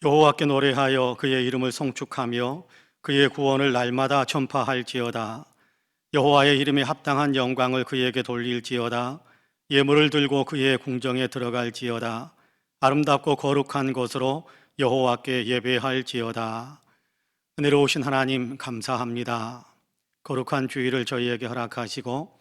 여호와께 노래하여 그의 이름을 송축하며 그의 구원을 날마다 전파할지어다. 여호와의 이름에 합당한 영광을 그에게 돌릴지어다. 예물을 들고 그의 궁정에 들어갈지어다. 아름답고 거룩한 곳으로 여호와께 예배할지어다. 은혜로우신 하나님 감사합니다. 거룩한 주일을 저희에게 허락하시고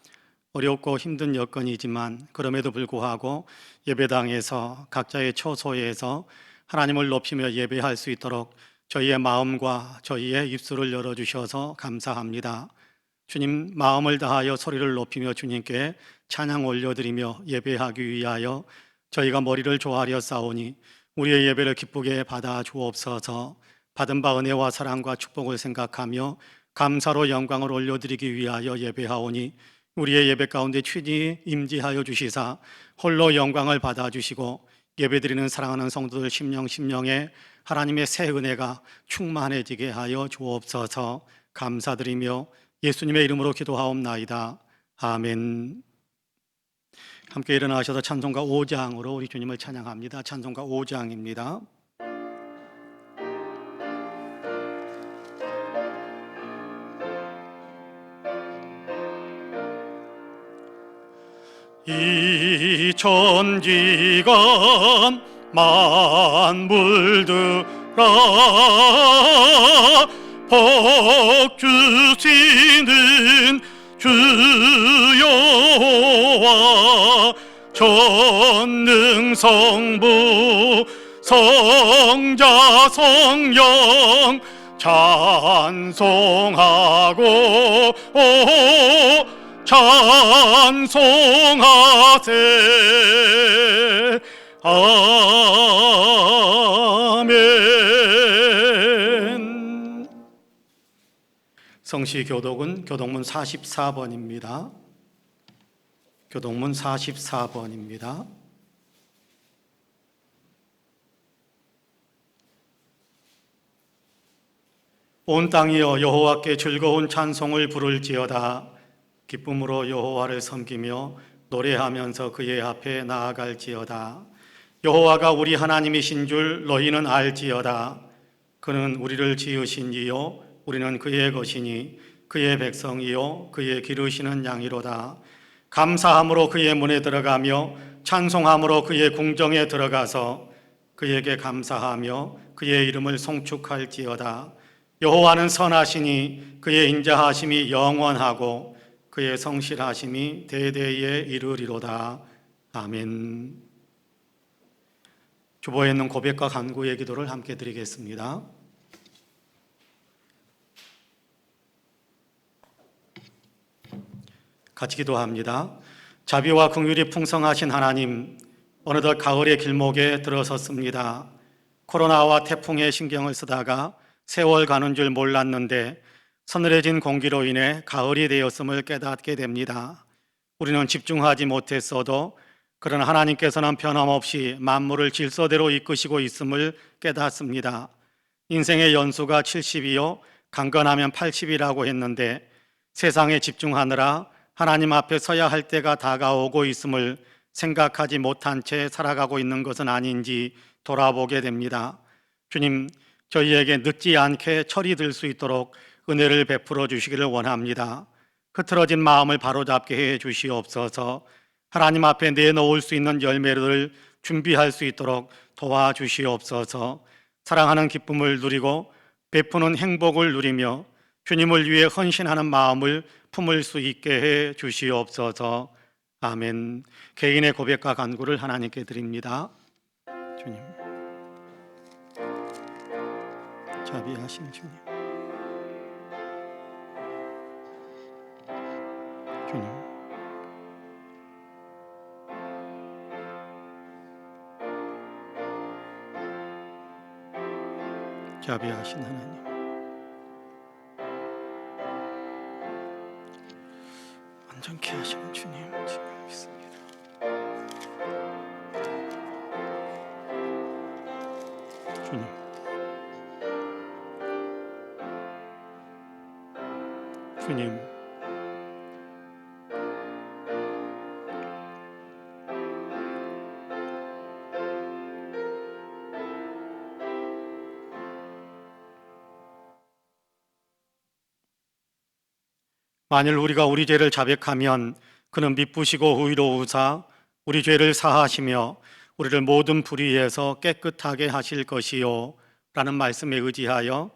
어렵고 힘든 여건이지만 그럼에도 불구하고 예배당에서 각자의 처소에서 하나님을 높이며 예배할 수 있도록 저희의 마음과 저희의 입술을 열어주셔서 감사합니다. 주님, 마음을 다하여 소리를 높이며 주님께 찬양 올려드리며 예배하기 위하여 저희가 머리를 조아려 싸우니 우리의 예배를 기쁘게 받아 주옵소서. 받은 바 은혜와 사랑과 축복을 생각하며 감사로 영광을 올려드리기 위하여 예배하오니 우리의 예배 가운데 친히 임재하여 주시사 홀로 영광을 받아주시고 예배드리는 사랑하는 성도들 심령에 하나님의 새 은혜가 충만해지게 하여 주옵소서. 감사드리며 예수님의 이름으로 기도하옵나이다. 아멘. 함께 일어나셔서 찬송가 5장으로 우리 주님을 찬양합니다. 찬송가 5장입니다. 이 천지가 만물들아 복 주시는 주 여호와 전능성부 성자 성령 찬송하고 찬송하세. 아멘. 성시교독은 교독문 44번입니다. 교독문 44번입니다. 온 땅이여 여호와께 즐거운 찬송을 부를지어다. 기쁨으로 여호와를 섬기며 노래하면서 그의 앞에 나아갈지어다. 여호와가 우리 하나님이신 줄 너희는 알지어다. 그는 우리를 지으신 이요 우리는 그의 것이니 그의 백성이요 그의 기르시는 양이로다. 감사함으로 그의 문에 들어가며 찬송함으로 그의 궁정에 들어가서 그에게 감사하며 그의 이름을 송축할지어다. 여호와는 선하시니 그의 인자하심이 영원하고 그의 성실하심이 대대에 이르리로다. 아멘. 주보에 있는 고백과 간구의 기도를 함께 드리겠습니다. 같이 기도합니다. 자비와 긍휼이 풍성하신 하나님, 어느덧 가을의 길목에 들어섰습니다. 코로나와 태풍에 신경을 쓰다가 세월 가는 줄 몰랐는데 서늘해진 공기로 인해 가을이 되었음을 깨닫게 됩니다. 우리는 집중하지 못했어도 그러나 하나님께서는 변함없이 만물을 질서대로 이끄시고 있음을 깨닫습니다. 인생의 연수가 70이요 강건하면 80이라고 했는데 세상에 집중하느라 하나님 앞에 서야 할 때가 다가오고 있음을 생각하지 못한 채 살아가고 있는 것은 아닌지 돌아보게 됩니다. 주님, 저희에게 늦지 않게 철이 들 수 있도록 은혜를 베풀어 주시기를 원합니다. 흐트러진 마음을 바로잡게 해 주시옵소서. 하나님 앞에 내놓을 수 있는 열매를 준비할 수 있도록 도와주시옵소서. 사랑하는 기쁨을 누리고 베푸는 행복을 누리며 주님을 위해 헌신하는 마음을 품을 수 있게 해 주시옵소서. 아멘. 개인의 고백과 간구를 하나님께 드립니다. 주님, 자비하신 주님, 주님, 자비하신 하나님, 완전케 하시는 주님, 주님을 믿습니다. 주님, 주님, 만일 우리가 우리 죄를 자백하면 그는 미쁘시고 의로우사 우리 죄를 사하시며 우리를 모든 불의에서 깨끗하게 하실 것이요 라는 말씀에 의지하여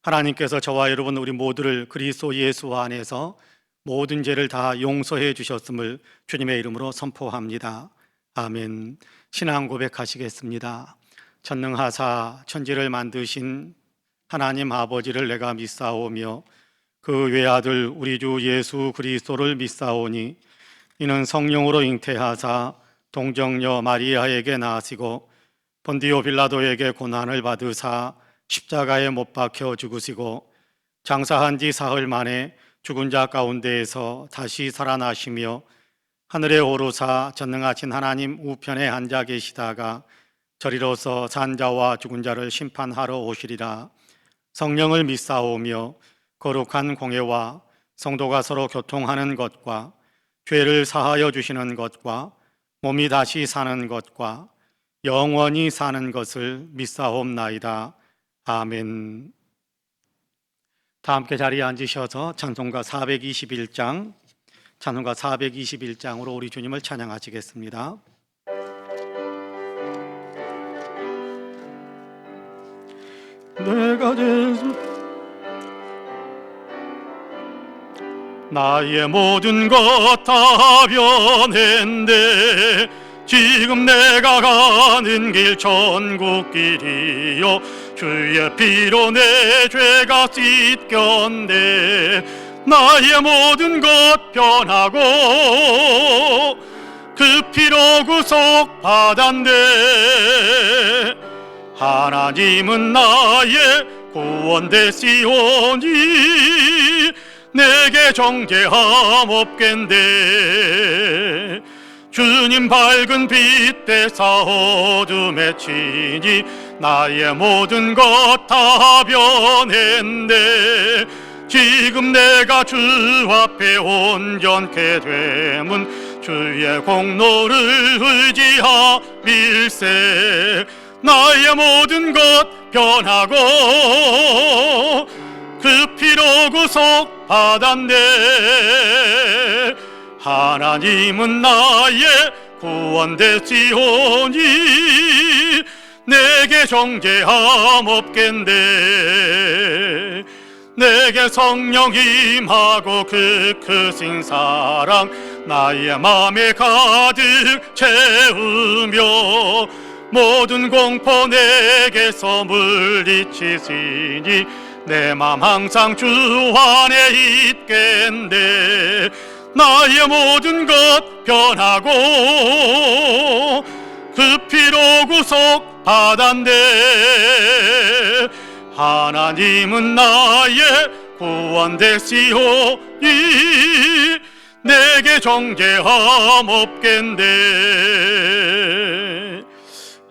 하나님께서 저와 여러분 우리 모두를 그리스도 예수 안에서 모든 죄를 다 용서해 주셨음을 주님의 이름으로 선포합니다. 아멘. 신앙 고백하시겠습니다. 전능하사 천지를 만드신 하나님 아버지를 내가 믿사오며 그 외아들 우리 주 예수 그리스도를 믿사오니 이는 성령으로 잉태하사 동정녀 마리아에게 나시고 본디오 빌라도에게 고난을 받으사 십자가에 못 박혀 죽으시고 장사한 지 사흘 만에 죽은 자 가운데에서 다시 살아나시며 하늘에 오르사 전능하신 하나님 우편에 앉아 계시다가 저리로서 산자와 죽은 자를 심판하러 오시리라. 성령을 믿사오며 거룩한 공예와 성도가 서로 교통하는 것과 죄를 사하여 주시는 것과 몸이 다시 사는 것과 영원히 사는 것을 믿사옵나이다. 아멘. 다 함께 자리에 앉으셔서 찬송가 421장으로 우리 주님을 찬양하시겠습니다. 내가 나의 모든 것 다 변했네. 지금 내가 가는 길 천국길이요 주의 피로 내 죄가 씻겼네. 나의 모든 것 변하고 그 피로 구속 받았네. 하나님은 나의 구원 되시오니 내게 정죄함 없겠네. 주님 밝은 빛 대사 어둠에 치니 나의 모든 것 다 변했네. 지금 내가 주 앞에 온전케 됨은 주의 공로를 의지함일세. 나의 모든 것 변하고 그 피로 구속 받았네. 하나님은 나의 구원 되시오니 내게 정죄함 없겠네. 내게 성령 임하고 그 크신 사랑 나의 맘에 가득 채우며 모든 공포 내게서 물리치시니 내 맘 항상 주 안에 있겠네. 나의 모든 것 변하고 그 피로 구속 받았네. 하나님은 나의 구원 되시오니 내게 정죄함 없겠네.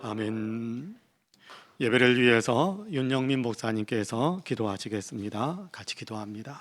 아멘. 예배를 위해서 윤영민 목사님께서 기도하시겠습니다. 같이 기도합니다.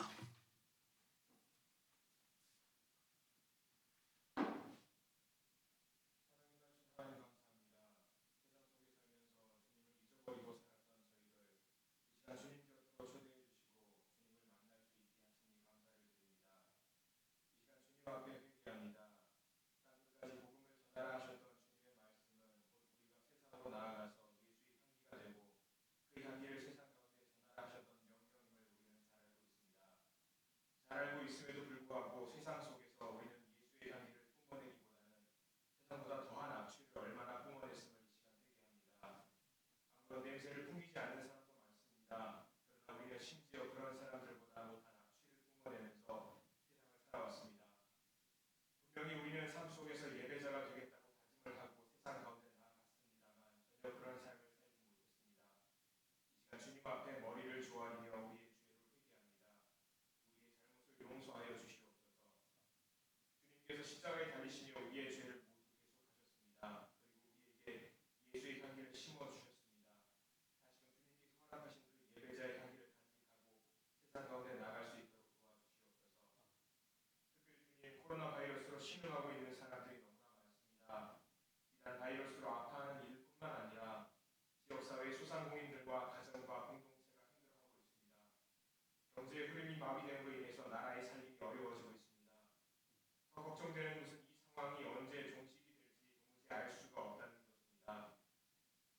걱정되는 것은 이 상황이 언제 종식이 될지 도무지 알 수가 없다는 것입니다.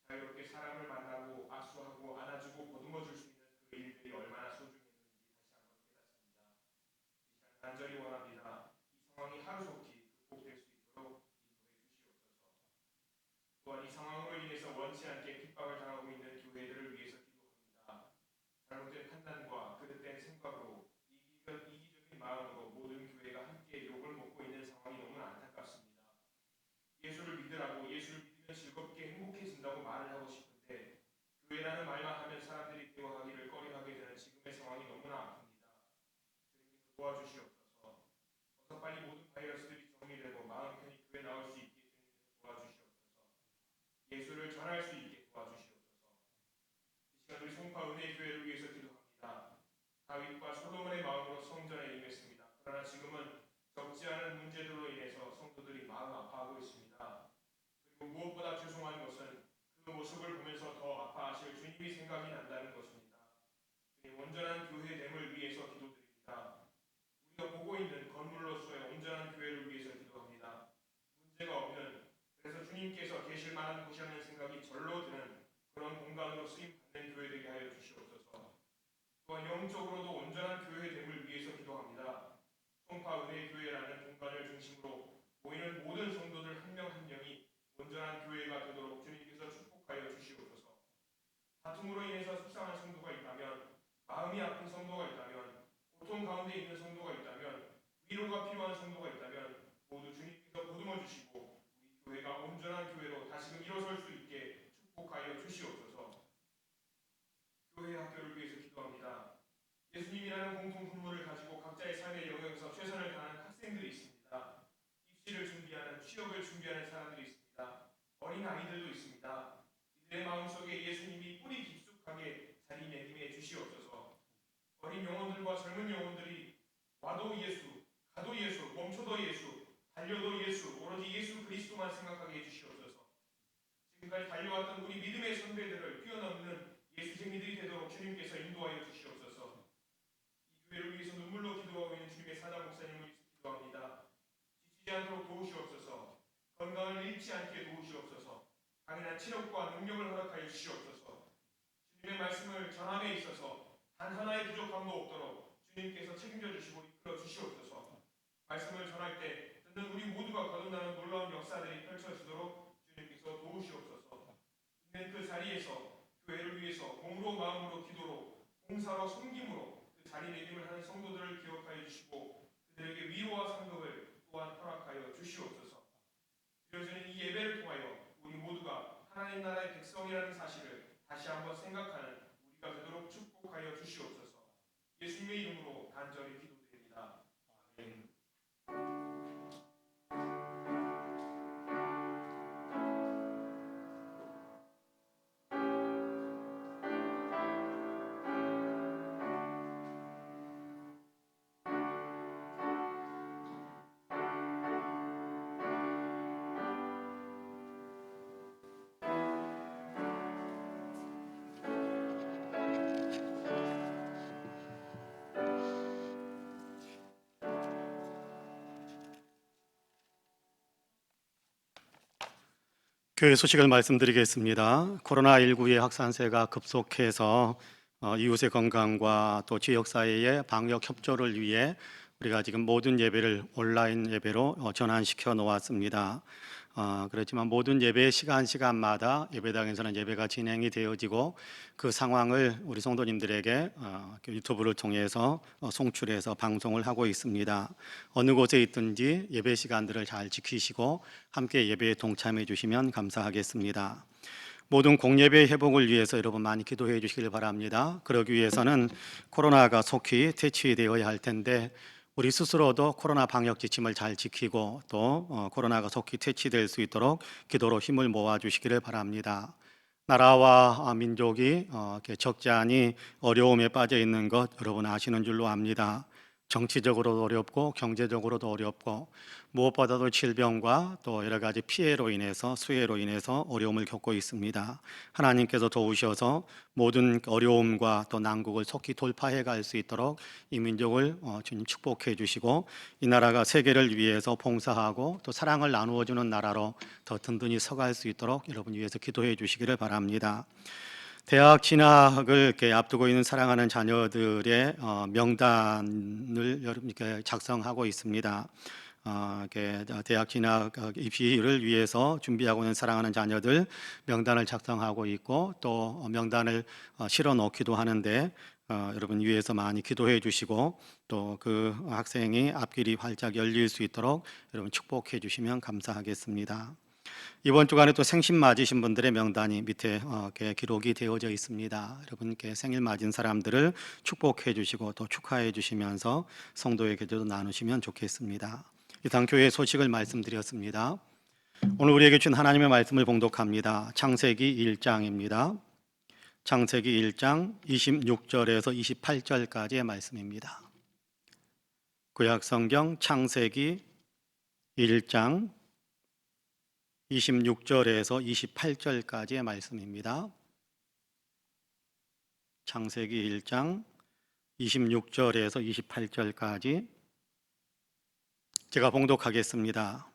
자유롭게 사람을 만나고 악수하고 안아주고 보듬어줄 수 있는 그 일들이 얼마나 소중했는지 다시 한번 깨닫습니다. 이 시간 간절히 원합니다. 이 상황이 하루속히 극복될 수 있도록 인도해 주시옵소서. 또한 이 상황으로 인해서 원치 않게 핍박을 당하고 있는 교회들을 위해서 기도합니다. 잘못된 판단과 그릇된 생각으로 이기적인 마음으로 모든 교회가 함께 욕을 먹고 있는 상황이 너무나 안타깝습니다. 예수를 믿으라고 예수를 믿으면 즐겁게 행복해진다고 말을 하고 싶은데 교회라는 말만 하면 사람들이 대화하기를 꺼려하게 되는 지금의 상황이 너무나 아픕니다. 주님께서 도와주시옵소서. 어서 빨리 모든 바이러스들이 정리되고 마음 편히 교회 나올 수 있게 주님께서 도와주시옵소서. 예수를 전할 수 있게 도와주시옵소서. 이 시간 우리 송파 은혜교회를 위해서 기도합니다. 다윗과 솔로몬의 마음으로 성전에 임했습니다. 그러나 지금은 적지 않은 문제들로 인해서 성도들이 마음 아파하고 있습니다. 그리고 무엇보다 죄송한 것은 그 모습을 보면서 더 아파하실 주님이 생각이 난다는 것입니다. 주님, 온전한 교회됨을 위해서 기도드립니다. 우리가 보고 있는 건물로서의 온전한 교회를 위해서 기도합니다. 문제가 없는, 그래서 주님께서 계실 만한 곳이라는 생각이 절로 드는 그런 공간으로 쓰임받는 교회되게 하여 주시옵소서. 또한 영적으로도 온전한 교회됨을 위해서 기도합니다. 송파 은혜교회라는 공간을 중심으로 모이는 모든 성도들 한 명 한 명이 온전한 교회가 되도록 주님께서 축복하여 주시옵소서. 다툼으로 인해서 속상한 성도가 있다면, 마음이 아픈 성도가 있다면, 고통 가운데 있는 성도가 있다면, 위로가 필요한 성도가 있다면 모두 주님께서 보듬어 주시고 우리 교회가 온전한 교회로 다시금 일어설 수 있게 축복하여 주시옵소서. 교회 학교를 위해서 기도합니다. 예수님이라는 공통 분모를 가지고 각자의 삶의 영역에서 최선을 다하는 학생들이 있습니다. 입시를 준비하는, 취업을 준비하는 사람들이 있습니다. 어린 아이들도 있습니다. 이들의 마음속에 예수님이 뿌리 깊숙하게 자리매김해 주시옵소서. 어린 영혼들과 젊은 영혼들이 와도 예수, 가도 예수, 멈춰도 예수, 달려도 예수, 오로지 예수 그리스도만 생각하게 해주시옵소서. 지금까지 달려왔던 우리 믿음의 선배들을 뛰어넘는 예수쟁이들이 되도록 주님께서 인도하여 주시옵소서. 이 교회를 위해서 눈물로 기도하고 있는 주님의 사장 목사님을 위해서 기도합니다. 지치지 않도록 도우시옵소서. 건강을 잃지 않게 도우시옵소서. 강인한 체력과 능력을 허락하여 주시옵소서. 주님의 말씀을 전함에 있어서 단 하나의 부족함도 없도록 주님께서 책임져 주시고 이끌어 주시옵소서. 말씀을 전할 때 듣는 우리 모두가 거듭나는 놀라운 역사들이 펼쳐지도록 주님께서 도우시옵소서. 있는 그 자리에서 교회를 위해서 몸으로 마음으로 기도로 봉사로 섬김으로 그 자리매김을 하는 성도들을 기억하여 주시고 그들에게 위로와 상급을 또한 허락하여 주시옵소서. 드려지는 이 예배를 통하여 우리 모두가 하나님 나라의 백성이라는 사실을 다시 한번 생각하는 우리가 되도록 축복하여 주시옵소서. 예수님의 이름으로 간절히 기도드립니다. 아멘. 교회 소식을 말씀드리겠습니다. 코로나19의 확산세가 급속해서 이웃의 건강과 또 지역사회의 방역 협조를 위해 우리가 지금 모든 예배를 온라인 예배로 전환시켜 놓았습니다. 그렇지만 모든 예배 시간마다 예배당에서는 예배가 진행이 되어지고 그 상황을 우리 성도님들에게 유튜브를 통해서 송출해서 방송을 하고 있습니다. 어느 곳에 있든지 예배 시간들을 잘 지키시고 함께 예배에 동참해 주시면 감사하겠습니다. 모든 공예배 회복을 위해서 여러분 많이 기도해 주시길 바랍니다. 그러기 위해서는 코로나가 속히 퇴치되어야 할 텐데 우리 스스로도 코로나 방역 지침을 잘 지키고 또 코로나가 속히 퇴치될 수 있도록 기도로 힘을 모아 주시기를 바랍니다. 나라와 민족이 적잖이 어려움에 빠져 있는 것 여러분 아시는 줄로 압니다. 정치적으로도 어렵고 경제적으로도 어렵고 무엇보다도 질병과 또 여러 가지 피해로 인해서 수해로 인해서 어려움을 겪고 있습니다. 하나님께서 도우셔서 모든 어려움과 또 난국을 속히 돌파해 갈 수 있도록 이 민족을 주님 축복해 주시고 이 나라가 세계를 위해서 봉사하고 또 사랑을 나누어 주는 나라로 더 든든히 서갈 수 있도록 여러분 위해서 기도해 주시기를 바랍니다. 대학 진학을 이렇게 앞두고 있는 사랑하는 자녀들의 명단을 여러분께 작성하고 있습니다. 이렇게 대학 진학 입시를 위해서 준비하고 있는 사랑하는 자녀들 명단을 작성하고 있고 또 명단을 실어 놓기도 하는데 여러분 위해서 많이 기도해 주시고 또 그 학생이 앞길이 활짝 열릴 수 있도록 여러분 축복해 주시면 감사하겠습니다. 이번 주간에 또 생신 맞으신 분들의 명단이 밑에 이렇게 기록이 되어져 있습니다. 여러분께 생일 맞은 사람들을 축복해 주시고 또 축하해 주시면서 성도에게도 나누시면 좋겠습니다. 이상 교회 소식을 말씀드렸습니다. 오늘 우리에게 준 하나님의 말씀을 봉독합니다. 창세기 1장입니다. 창세기 1장 26절에서 28절까지의 말씀입니다. 구약성경 창세기 1장 26절에서 28절까지의 말씀입니다. 창세기 1장 26절에서 28절까지 제가 봉독하겠습니다.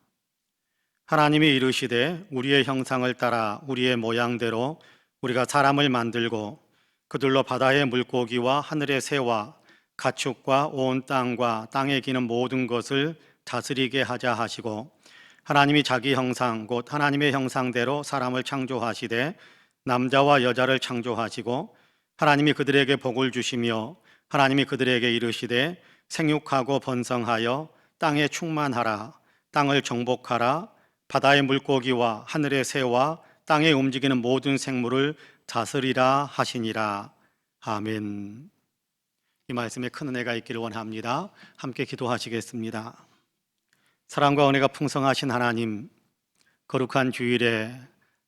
하나님이 이르시되 우리의 형상을 따라 우리의 모양대로 우리가 사람을 만들고 그들로 바다의 물고기와 하늘의 새와 가축과 온 땅과 땅에 기는 모든 것을 다스리게 하자 하시고 하나님이 자기 형상 곧 하나님의 형상대로 사람을 창조하시되 남자와 여자를 창조하시고 하나님이 그들에게 복을 주시며 하나님이 그들에게 이르시되 생육하고 번성하여 땅에 충만하라 땅을 정복하라 바다의 물고기와 하늘의 새와 땅에 움직이는 모든 생물을 다스리라 하시니라. 아멘. 이 말씀에 큰 은혜가 있기를 원합니다. 함께 기도하시겠습니다. 사랑과 은혜가 풍성하신 하나님, 거룩한 주일에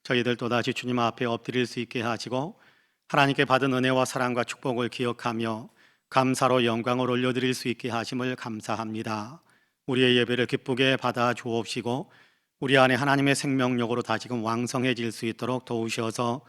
저희들 또다시 주님 앞에 엎드릴 수 있게 하시고 하나님께 받은 은혜와 사랑과 축복을 기억하며 감사로 영광을 올려드릴 수 있게 하심을 감사합니다. 우리의 예배를 기쁘게 받아 주옵시고 우리 안에 하나님의 생명력으로 다시금 왕성해질 수 있도록 도우셔서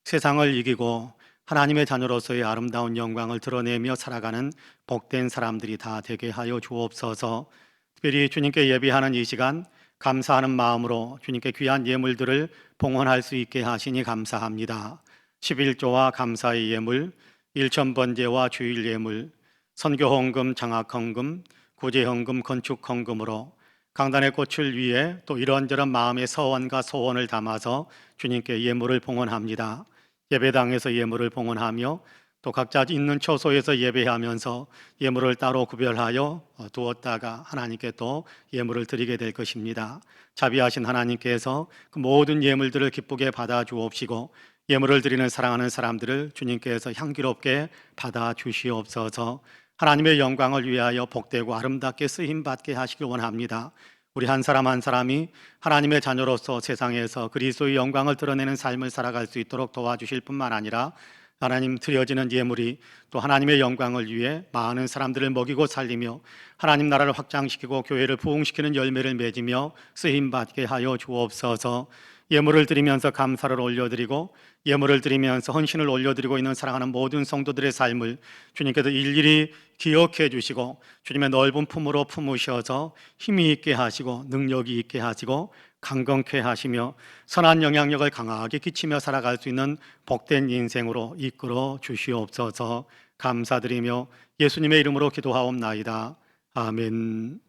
세상을 이기고 하나님의 자녀로서의 아름다운 영광을 드러내며 살아가는 복된 사람들이 다 되게 하여 주옵소서. 특별히 주님께 예배하는 이 시간 감사하는 마음으로 주님께 귀한 예물들을 봉헌할 수 있게 하시니 감사합니다. 11조와 감사의 예물, 일천번제와 주일 예물, 선교헌금, 장학헌금, 구제헌금, 건축헌금으로 강단의 꽃을 위해 또 이런저런 마음의 서원과 소원을 담아서 주님께 예물을 봉헌합니다. 예배당에서 예물을 봉헌하며 또 각자 있는 처소에서 예배하면서 예물을 따로 구별하여 두었다가 하나님께 또 예물을 드리게 될 것입니다. 자비하신 하나님께서 그 모든 예물들을 기쁘게 받아 주옵시고 예물을 드리는 사랑하는 사람들을 주님께서 향기롭게 받아 주시옵소서. 하나님의 영광을 위하여 복되고 아름답게 쓰임받게 하시길 원합니다. 우리 한 사람 한 사람이 하나님의 자녀로서 세상에서 그리스도의 영광을 드러내는 삶을 살아갈 수 있도록 도와주실 뿐만 아니라 하나님 드려지는 예물이 또 하나님의 영광을 위해 많은 사람들을 먹이고 살리며 하나님 나라를 확장시키고 교회를 부흥시키는 열매를 맺으며 쓰임받게 하여 주옵소서. 예물을 드리면서 감사를 올려드리고 예물을 드리면서 헌신을 올려드리고 있는 사랑하는 모든 성도들의 삶을 주님께서 일일이 기억해 주시고 주님의 넓은 품으로 품으셔서 힘이 있게 하시고 능력이 있게 하시고 강건케 하시며 선한 영향력을 강하게 끼치며 살아갈 수 있는 복된 인생으로 이끌어 주시옵소서. 감사드리며 예수님의 이름으로 기도하옵나이다. 아멘.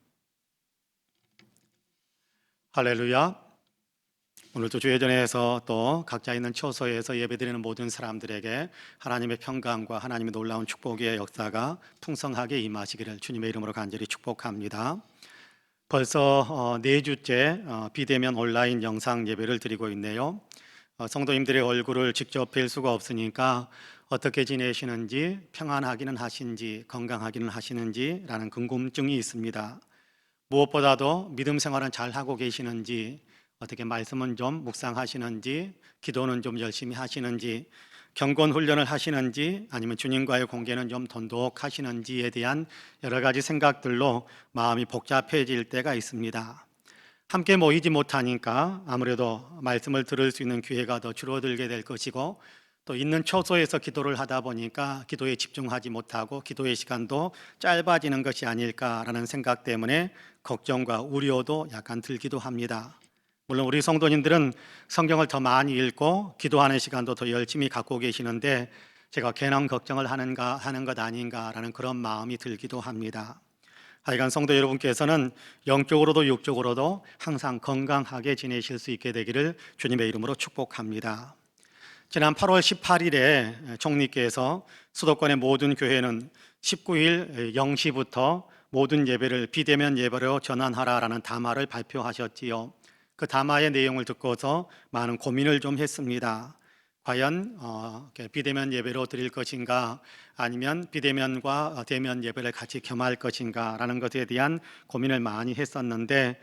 할렐루야. 오늘도 주회전에서 또 각자 있는 처소에서 예배드리는 모든 사람들에게 하나님의 평강과 하나님의 놀라운 축복의 역사가 풍성하게 임하시기를 주님의 이름으로 간절히 축복합니다. 벌써 4주째 비대면 온라인 영상 예배를 드리고 있네요. 성도님들의 얼굴을 직접 뵐 수가 없으니까 어떻게 지내시는지, 평안하기는 하신지, 건강하기는 하시는지라는 궁금증이 있습니다. 무엇보다도 믿음 생활은 잘 하고 계시는지, 어떻게 말씀은 좀 묵상하시는지, 기도는 좀 열심히 하시는지, 경건 훈련을 하시는지 아니면 주님과의 관계는 좀 돈독하시는지에 대한 여러 가지 생각들로 마음이 복잡해질 때가 있습니다. 함께 모이지 못하니까 아무래도 말씀을 들을 수 있는 기회가 더 줄어들게 될 것이고, 또 있는 처소에서 기도를 하다 보니까 기도에 집중하지 못하고 기도의 시간도 짧아지는 것이 아닐까라는 생각 때문에 걱정과 우려도 약간 들기도 합니다. 물론 우리 성도님들은 성경을 더 많이 읽고 기도하는 시간도 더 열심히 갖고 계시는데 제가 괜한 걱정을 하는 것 아닌가라는 그런 마음이 들기도 합니다. 하여간 성도 여러분께서는 영적으로도 육적으로도 항상 건강하게 지내실 수 있게 되기를 주님의 이름으로 축복합니다. 지난 8월 18일에 총리께서 수도권의 모든 교회는 19일 0시부터 모든 예배를 비대면 예배로 전환하라라는 담화를 발표하셨지요. 그 담화의 내용을 듣고서 많은 고민을 좀 했습니다. 과연 비대면 예배로 드릴 것인가, 아니면 비대면과 대면 예배를 같이 겸할 것인가 라는 것에 대한 고민을 많이 했었는데,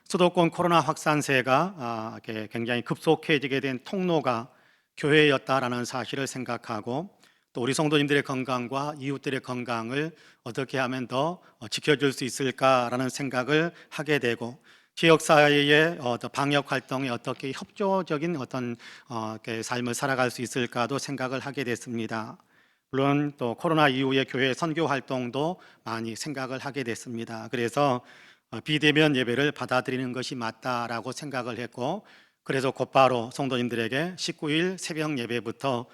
수도권 코로나 확산세가 굉장히 급속해지게 된 통로가 교회였다라는 사실을 생각하고, 또 우리 성도님들의 건강과 이웃들의 건강을 어떻게 하면 더 지켜줄 수 있을까라는 생각을 하게 되고, 지역사회의 방역 활동에 어떻게 협조적인 어떤 삶을 살아갈 수 있을까도 생각을 하게 됐습니다. 물론 또 코로나 이후에 교회 선교 활동도 많이 생각을 하게 됐습니다. 그래서 비대면 예배를 받아들이는 것이 맞다라고 생각을 했고, 그래서 곧바로 성도님들에게 19일 새벽 예배부터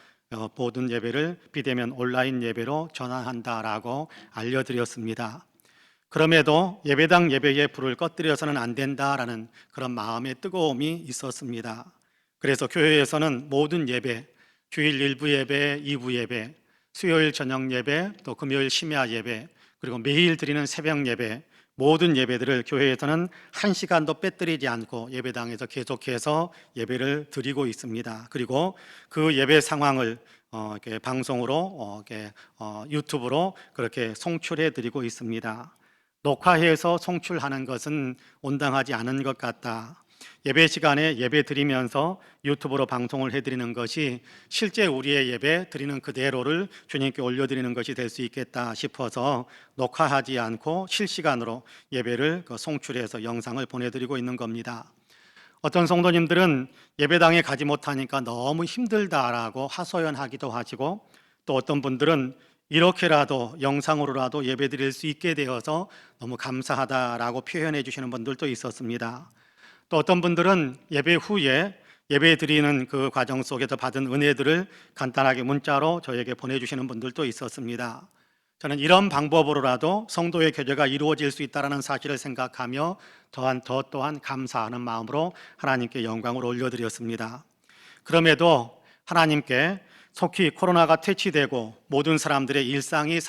모든 예배를 비대면 온라인 예배로 전환한다라고 알려드렸습니다. 그럼에도 예배당 예배의 불을 꺼뜨려서는 안 된다라는 그런 마음의 뜨거움이 있었습니다. 그래서 교회에서는 모든 예배, 주일 일부 예배, 2부 예배, 수요일 저녁 예배, 또 금요일 심야 예배, 그리고 매일 드리는 새벽 예배, 모든 예배들을 교회에서는 1시간도 빼뜨리지 않고 예배당에서 계속해서 예배를 드리고 있습니다. 그리고 그 예배 상황을 이렇게 방송으로 유튜브로 그렇게 송출해 드리고 있습니다. 녹화해서 송출하는 것은 온당하지 않은 것 같다. 예배 시간에 예배 드리면서 유튜브로 방송을 해드리는 것이 실제 우리의 예배 드리는 그대로를 주님께 올려드리는 것이 될 수 있겠다 싶어서 녹화하지 않고 실시간으로 예배를 송출해서 영상을 보내드리고 있는 겁니다. 어떤 성도님들은 예배당에 가지 못하니까 너무 힘들다라고 하소연하기도 하시고, 또 어떤 분들은 이렇게라도 영상으로라도 예배 드릴 수 있게 되어서 너무 감사하다라고 표현해 주시는 분들도 있었습니다. 또 어떤 분들은 예배 후에 예배 드리는 그 과정 속에서 받은 은혜들을 간단하게 문자로 저에게 보내주시는 분들도 있었습니다. 저는 이런 방법으로라도 성도의 교제가 이루어질 수 있다는 사실을 생각하며 또한 감사하는 마음으로 하나님께 영광을 올려드렸습니다. 그럼에도 하나님께 속히 코로나가 퇴치되고 모든 사람들의 일상의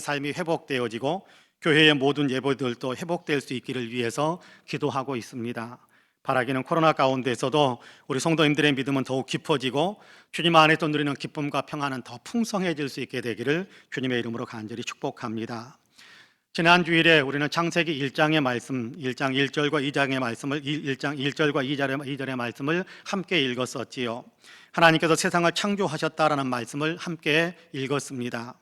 삶이 회복되어지고 교회의 모든 예배들도 회복될 수 있기를 위해서 기도하고 있습니다. 바라기는 코로나 가운데서도 우리 성도님들의 믿음은 더욱 깊어지고 주님 안에서 누리는 기쁨과 평안은 더 풍성해질 수 있게 되기를 주님의 이름으로 간절히 축복합니다. 지난 주일에 우리는 창세기 1장의 말씀, 1장 1절과 2장의 말씀을 1장 1절과 2절의 말씀을 함께 읽었었지요. 하나님께서 세상을 창조하셨다라는 말씀을 함께 읽었습니다.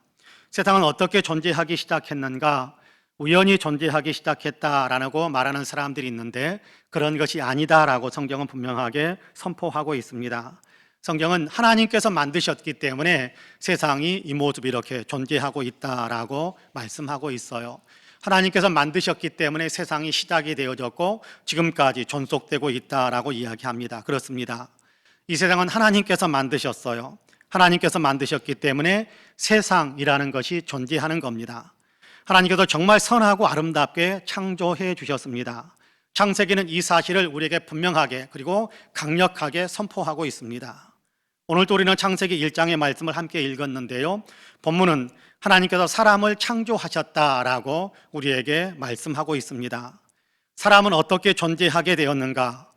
세상은 어떻게 존재하기 시작했는가? 우연히 존재하기 시작했다라고 말하는 사람들이 있는데 그런 것이 아니다라고 성경은 분명하게 선포하고 있습니다. 성경은 하나님께서 만드셨기 때문에 세상이 이 모습 이렇게 존재하고 있다라고 말씀하고 있어요. 하나님께서 만드셨기 때문에 세상이 시작이 되어졌고 지금까지 존속되고 있다라고 이야기합니다. 그렇습니다. 이 세상은 하나님께서 만드셨어요. 하나님께서 만드셨기 때문에 세상이라는 것이 존재하는 겁니다. 하나님께서 정말 선하고 아름답게 창조해 주셨습니다. 창세기는 이 사실을 우리에게 분명하게 그리고 강력하게 선포하고 있습니다. 오늘도 우리는 창세기 1장의 말씀을 함께 읽었는데요, 본문은 하나님께서 사람을 창조하셨다라고 우리에게 말씀하고 있습니다. 사람은 어떻게 존재하게 되었는가?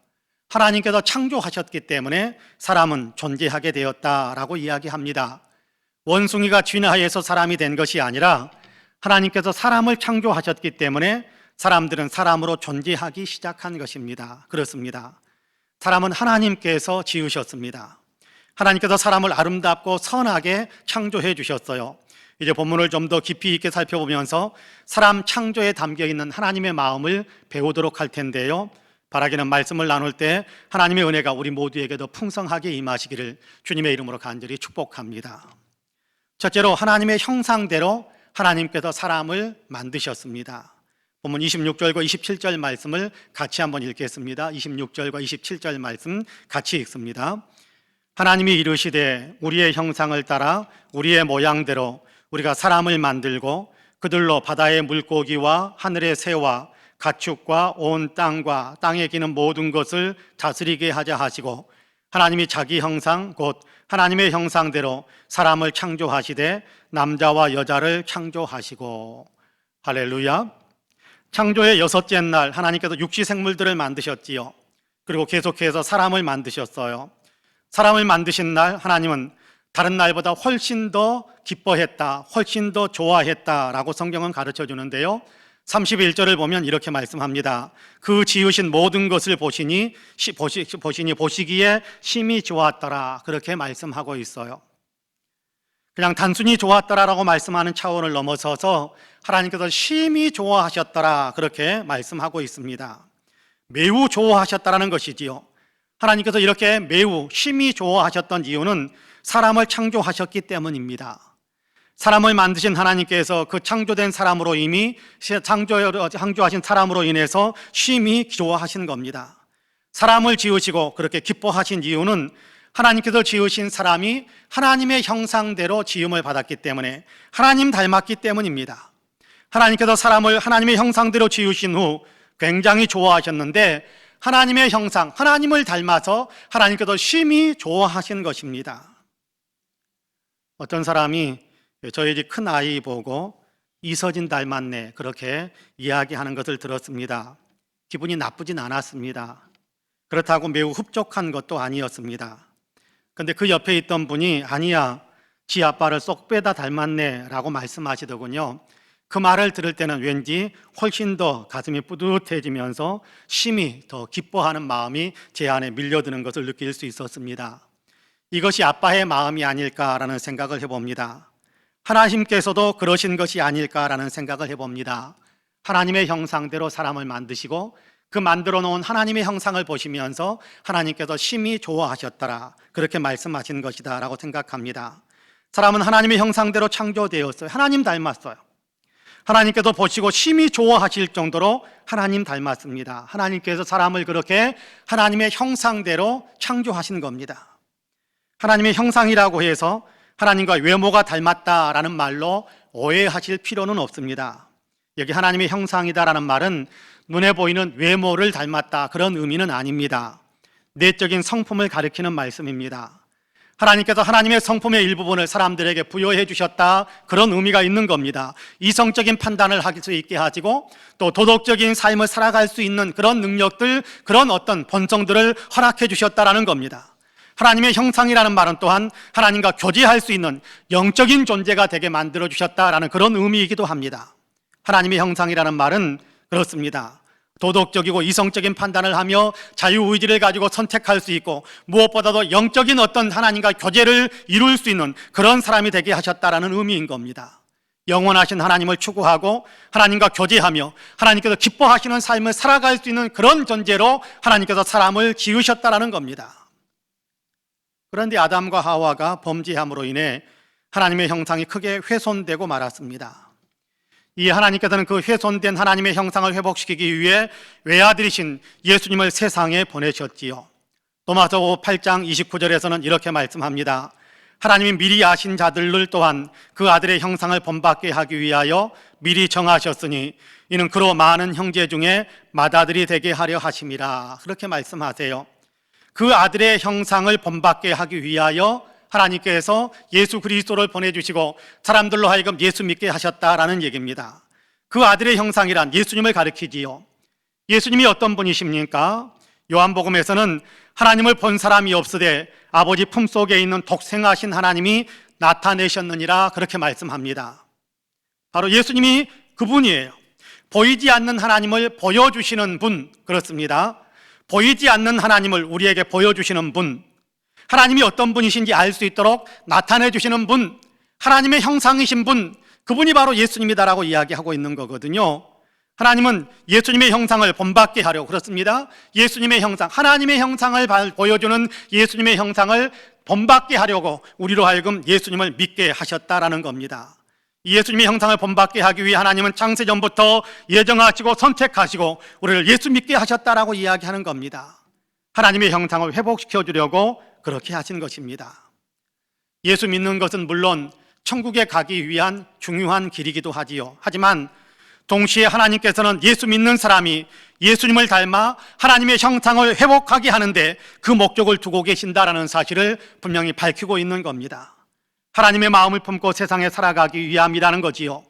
하나님께서 창조하셨기 때문에 사람은 존재하게 되었다라고 이야기합니다. 원숭이가 진화해서 사람이 된 것이 아니라 하나님께서 사람을 창조하셨기 때문에 사람들은 사람으로 존재하기 시작한 것입니다. 그렇습니다. 사람은 하나님께서 지으셨습니다. 하나님께서 사람을 아름답고 선하게 창조해 주셨어요. 이제 본문을 좀 더 깊이 있게 살펴보면서 사람 창조에 담겨 있는 하나님의 마음을 배우도록 할 텐데요. 바라기는 말씀을 나눌 때 하나님의 은혜가 우리 모두에게도 풍성하게 임하시기를 주님의 이름으로 간절히 축복합니다. 첫째로 하나님의 형상대로 하나님께서 사람을 만드셨습니다. 본문 26절과 27절 말씀을 같이 한번 읽겠습니다. 26절과 27절 말씀 같이 읽습니다. 하나님이 이르시되 우리의 형상을 따라 우리의 모양대로 우리가 사람을 만들고 그들로 바다의 물고기와 하늘의 새와 가축과 온 땅과 땅에 기는 모든 것을 다스리게 하자 하시고 하나님이 자기 형상 곧 하나님의 형상대로 사람을 창조하시되 남자와 여자를 창조하시고. 할렐루야. 창조의 여섯째 날 하나님께서 육지 생물들을 만드셨지요. 그리고 계속해서 사람을 만드셨어요. 사람을 만드신 날 하나님은 다른 날보다 훨씬 더 기뻐했다, 훨씬 더 좋아했다라고 성경은 가르쳐 주는데요. 31절을 보면 이렇게 말씀합니다. 그 지으신 모든 것을 보시기에 심히 좋았더라, 그렇게 말씀하고 있어요. 그냥 단순히 좋았더라라고 말씀하는 차원을 넘어서서 하나님께서 심히 좋아하셨더라, 그렇게 말씀하고 있습니다. 매우 좋아하셨다라는 것이지요. 하나님께서 이렇게 매우 심히 좋아하셨던 이유는 사람을 창조하셨기 때문입니다. 사람을 만드신 하나님께서 그 창조된 사람으로 이미 창조하신 사람으로 인해서 심히 좋아하신 겁니다. 사람을 지으시고 그렇게 기뻐하신 이유는 하나님께서 지으신 사람이 하나님의 형상대로 지음을 받았기 때문에, 하나님 닮았기 때문입니다. 하나님께서 사람을 하나님의 형상대로 지으신 후 굉장히 좋아하셨는데 하나님의 형상, 하나님을 닮아서 하나님께서 심히 좋아하신 것입니다. 어떤 사람이 저희 집 큰 아이 보고 이서진 닮았네, 그렇게 이야기하는 것을 들었습니다. 기분이 나쁘진 않았습니다. 그렇다고 매우 흡족한 것도 아니었습니다. 근데 그 옆에 있던 분이 아니야, 지 아빠를 쏙 빼다 닮았네 라고 말씀하시더군요. 그 말을 들을 때는 왠지 훨씬 더 가슴이 뿌듯해지면서 심히 더 기뻐하는 마음이 제 안에 밀려드는 것을 느낄 수 있었습니다. 이것이 아빠의 마음이 아닐까라는 생각을 해봅니다. 하나님께서도 그러신 것이 아닐까라는 생각을 해봅니다. 하나님의 형상대로 사람을 만드시고 그 만들어 놓은 하나님의 형상을 보시면서 하나님께서 심히 좋아하셨더라, 그렇게 말씀하신 것이다 라고 생각합니다. 사람은 하나님의 형상대로 창조되었어요. 하나님 닮았어요. 하나님께서 보시고 심히 좋아하실 정도로 하나님 닮았습니다. 하나님께서 사람을 그렇게 하나님의 형상대로 창조하신 겁니다. 하나님의 형상이라고 해서 하나님과 외모가 닮았다라는 말로 오해하실 필요는 없습니다. 여기 하나님의 형상이다라는 말은 눈에 보이는 외모를 닮았다, 그런 의미는 아닙니다. 내적인 성품을 가리키는 말씀입니다. 하나님께서 하나님의 성품의 일부분을 사람들에게 부여해 주셨다, 그런 의미가 있는 겁니다. 이성적인 판단을 할 수 있게 하시고 또 도덕적인 삶을 살아갈 수 있는 그런 능력들, 그런 어떤 본성들을 허락해 주셨다라는 겁니다. 하나님의 형상이라는 말은 또한 하나님과 교제할 수 있는 영적인 존재가 되게 만들어 주셨다라는 그런 의미이기도 합니다. 하나님의 형상이라는 말은 그렇습니다. 도덕적이고 이성적인 판단을 하며 자유의지를 가지고 선택할 수 있고 무엇보다도 영적인 어떤 하나님과 교제를 이룰 수 있는 그런 사람이 되게 하셨다라는 의미인 겁니다. 영원하신 하나님을 추구하고 하나님과 교제하며 하나님께서 기뻐하시는 삶을 살아갈 수 있는 그런 존재로 하나님께서 사람을 지으셨다라는 겁니다. 그런데 아담과 하와가 범죄함으로 인해 하나님의 형상이 크게 훼손되고 말았습니다. 이 하나님께서는 그 훼손된 하나님의 형상을 회복시키기 위해 외아들이신 예수님을 세상에 보내셨지요. 로마서 8장 29절에서는 이렇게 말씀합니다. 하나님이 미리 아신 자들을 또한 그 아들의 형상을 본받게 하기 위하여 미리 정하셨으니 이는 그로 많은 형제 중에 맏아들이 되게 하려 하심이라, 그렇게 말씀하세요. 그 아들의 형상을 본받게 하기 위하여 하나님께서 예수 그리스도를 보내주시고 사람들로 하여금 예수 믿게 하셨다라는 얘기입니다. 그 아들의 형상이란 예수님을 가리키지요. 예수님이 어떤 분이십니까? 요한복음에서는 하나님을 본 사람이 없으되 아버지 품속에 있는 독생하신 하나님이 나타내셨느니라, 그렇게 말씀합니다. 바로 예수님이 그분이에요. 보이지 않는 하나님을 보여주시는 분, 그렇습니다. 보이지 않는 하나님을 우리에게 보여주시는 분, 하나님이 어떤 분이신지 알 수 있도록 나타내 주시는 분, 하나님의 형상이신 분, 그분이 바로 예수님이다라고 이야기하고 있는 거거든요. 하나님은 예수님의 형상을 본받게 하려고 그렇습니다. 예수님의 형상, 하나님의 형상을 보여주는 예수님의 형상을 본받게 하려고 우리로 하여금 예수님을 믿게 하셨다라는 겁니다. 예수님의 형상을 본받게 하기 위해 하나님은 창세전부터 예정하시고 선택하시고 우리를 예수 믿게 하셨다라고 이야기하는 겁니다. 하나님의 형상을 회복시켜 주려고 그렇게 하신 것입니다. 예수 믿는 것은 물론 천국에 가기 위한 중요한 길이기도 하지요. 하지만 동시에 하나님께서는 예수 믿는 사람이 예수님을 닮아 하나님의 형상을 회복하게 하는데 그 목적을 두고 계신다라는 사실을 분명히 밝히고 있는 겁니다. 하나님의 마음을 품고 세상에 살아가기 위함이라는 거지요.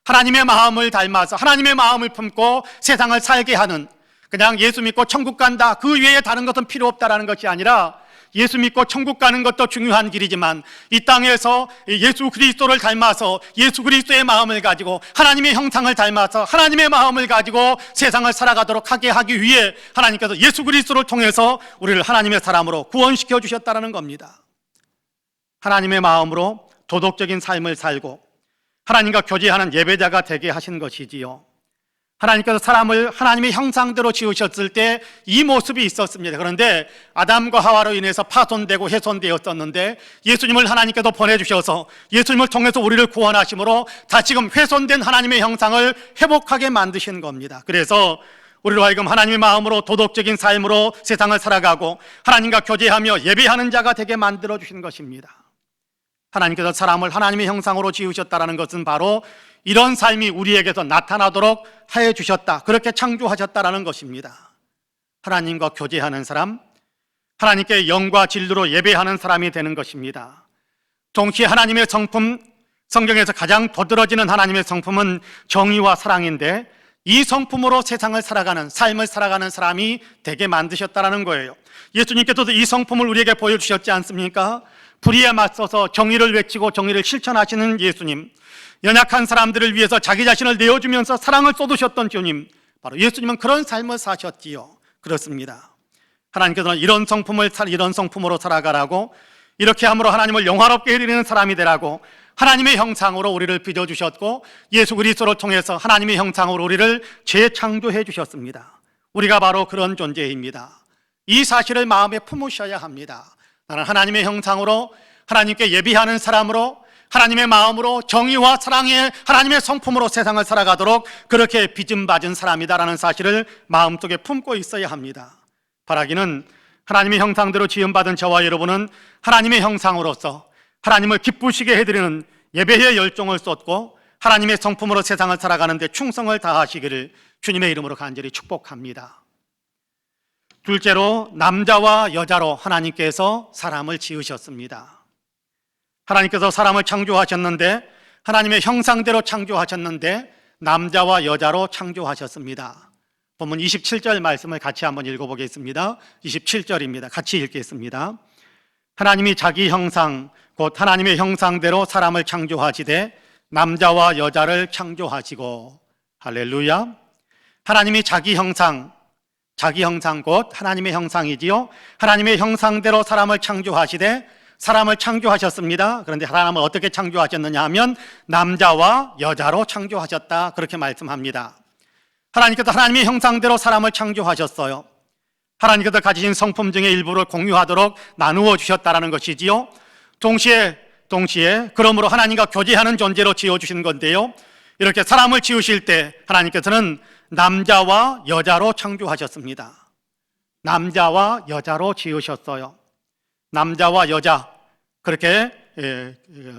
하나님의 마음을 닮아서 하나님의 마음을 품고 세상을 살게 하는, 그냥 예수 믿고 천국 간다, 그 외에 다른 것은 필요 없다라는 것이 아니라 예수 믿고 천국 가는 것도 중요한 길이지만 이 땅에서 예수 그리스도를 닮아서 예수 그리스도의 마음을 가지고 하나님의 형상을 닮아서 하나님의 마음을 가지고 세상을 살아가도록 하게 하기 위해 하나님께서 예수 그리스도를 통해서 우리를 하나님의 사람으로 구원시켜 주셨다는 겁니다. 하나님의 마음으로 도덕적인 삶을 살고 하나님과 교제하는 예배자가 되게 하신 것이지요. 하나님께서 사람을 하나님의 형상대로 지으셨을 때 이 모습이 있었습니다. 그런데 아담과 하와로 인해서 파손되고 훼손되었었는데 예수님을 하나님께서 보내주셔서 예수님을 통해서 우리를 구원하심으로 다시금 훼손된 하나님의 형상을 회복하게 만드신 겁니다. 그래서 우리로 하여금 하나님의 마음으로 도덕적인 삶으로 세상을 살아가고 하나님과 교제하며 예배하는 자가 되게 만들어주신 것입니다. 하나님께서 사람을 하나님의 형상으로 지으셨다는 것은 바로 이런 삶이 우리에게서 나타나도록 해 주셨다, 그렇게 창조하셨다라는 것입니다. 하나님과 교제하는 사람, 하나님께 영과 진리로 예배하는 사람이 되는 것입니다. 동시에 하나님의 성품, 성경에서 가장 도드러지는 하나님의 성품은 정의와 사랑인데 이 성품으로 세상을 살아가는, 삶을 살아가는 사람이 되게 만드셨다라는 거예요. 예수님께서도 이 성품을 우리에게 보여주셨지 않습니까? 불의에 맞서서 정의를 외치고 정의를 실천하시는 예수님, 연약한 사람들을 위해서 자기 자신을 내어주면서 사랑을 쏟으셨던 주님, 바로 예수님은 그런 삶을 사셨지요. 그렇습니다. 하나님께서는 이런 성품으로 살아가라고, 이렇게 함으로 하나님을 영화롭게 해드리는 사람이 되라고 하나님의 형상으로 우리를 빚어주셨고 예수 그리스도를 통해서 하나님의 형상으로 우리를 재창조해 주셨습니다. 우리가 바로 그런 존재입니다. 이 사실을 마음에 품으셔야 합니다. 나는 하나님의 형상으로 하나님께 예비하는 사람으로 하나님의 마음으로 정의와 사랑의 하나님의 성품으로 세상을 살아가도록 그렇게 빚음받은 사람이다라는 사실을 마음속에 품고 있어야 합니다. 바라기는 하나님의 형상대로 지음받은 저와 여러분은 하나님의 형상으로서 하나님을 기쁘시게 해드리는 예배의 열정을 쏟고 하나님의 성품으로 세상을 살아가는 데 충성을 다하시기를 주님의 이름으로 간절히 축복합니다. 둘째로, 남자와 여자로 하나님께서 사람을 지으셨습니다. 하나님께서 사람을 창조하셨는데, 하나님의 형상대로 창조하셨는데 남자와 여자로 창조하셨습니다. 본문 27절 말씀을 같이 한번 읽어보겠습니다. 27절입니다. 같이 읽겠습니다. 하나님이 자기 형상 곧 하나님의 형상대로 사람을 창조하시되 남자와 여자를 창조하시고. 할렐루야. 하나님이 자기 형상 곧 하나님의 형상이지요. 하나님의 형상대로 사람을 창조하시되 사람을 창조하셨습니다. 그런데 하나님은 어떻게 창조하셨느냐 하면 남자와 여자로 창조하셨다, 그렇게 말씀합니다. 하나님께서 하나님의 형상대로 사람을 창조하셨어요. 하나님께서 가지신 성품 중에 일부를 공유하도록 나누어 주셨다라는 것이지요. 동시에 그러므로 하나님과 교제하는 존재로 지어주신 건데요, 이렇게 사람을 지으실 때 하나님께서는 남자와 여자로 창조하셨습니다. 남자와 여자로 지으셨어요. 남자와 여자, 그렇게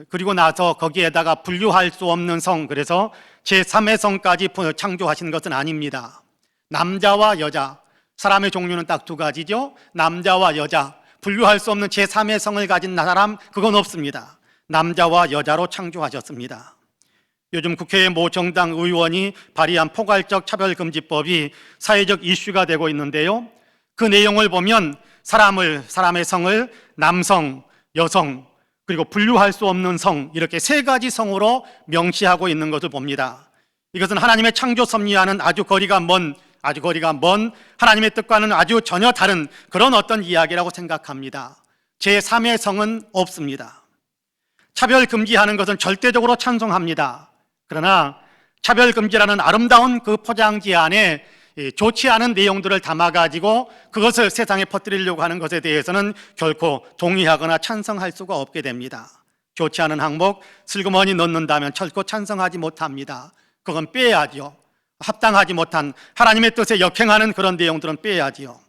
그리고 나서 거기에다가 분류할 수 없는 성, 그래서 제3의 성까지 창조하신 것은 아닙니다. 남자와 여자, 사람의 종류는 딱 두 가지죠. 남자와 여자, 분류할 수 없는 제3의 성을 가진 사람, 그건 없습니다. 남자와 여자로 창조하셨습니다. 요즘 국회의 모 정당 의원이 발의한 포괄적 차별금지법이 사회적 이슈가 되고 있는데요, 그 내용을 보면 사람의 성을 남성, 여성, 그리고 분류할 수 없는 성, 이렇게 세 가지 성으로 명시하고 있는 것을 봅니다. 이것은 하나님의 창조 섭리와는 아주 거리가 먼 하나님의 뜻과는 아주 전혀 다른 그런 어떤 이야기라고 생각합니다. 제3의 성은 없습니다. 차별 금지하는 것은 절대적으로 찬성합니다. 그러나 차별 금지라는 아름다운 그 포장지 안에 좋지 않은 내용들을 담아가지고 그것을 세상에 퍼뜨리려고 하는 것에 대해서는 결코 동의하거나 찬성할 수가 없게 됩니다. 좋지 않은 항목 슬그머니 넣는다면 결코 찬성하지 못합니다. 그건 빼야지요. 합당하지 못한 하나님의 뜻에 역행하는 그런 내용들은 빼야지요.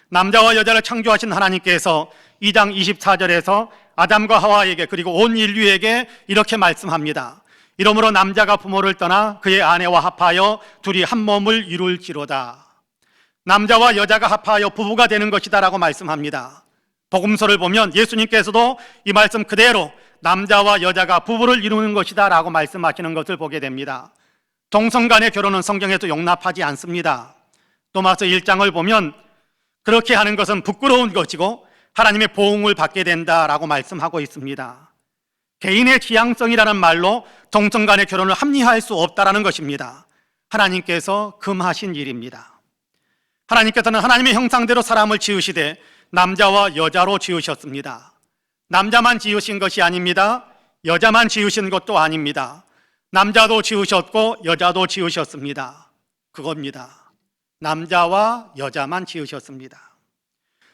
남자와 여자를 창조하신 하나님께서 2장 24절에서 아담과 하와에게 그리고 온 인류에게 이렇게 말씀합니다. 이러므로 남자가 부모를 떠나 그의 아내와 합하여 둘이 한 몸을 이룰지로다. 남자와 여자가 합하여 부부가 되는 것이다 라고 말씀합니다. 복음서를 보면 예수님께서도 이 말씀 그대로 남자와 여자가 부부를 이루는 것이다 라고 말씀하시는 것을 보게 됩니다. 동성 간의 결혼은 성경에서 용납하지 않습니다. 또마스 1장을 보면 그렇게 하는 것은 부끄러운 것이고 하나님의 보응을 받게 된다라고 말씀하고 있습니다. 개인의 지향성이라는 말로 동성 간의 결혼을 합리화할 수 없다라는 것입니다. 하나님께서 금하신 일입니다. 하나님께서는 하나님의 형상대로 사람을 지으시되 남자와 여자로 지으셨습니다. 남자만 지으신 것이 아닙니다. 여자만 지으신 것도 아닙니다. 남자도 지으셨고 여자도 지으셨습니다. 그겁니다. 남자와 여자만 지으셨습니다.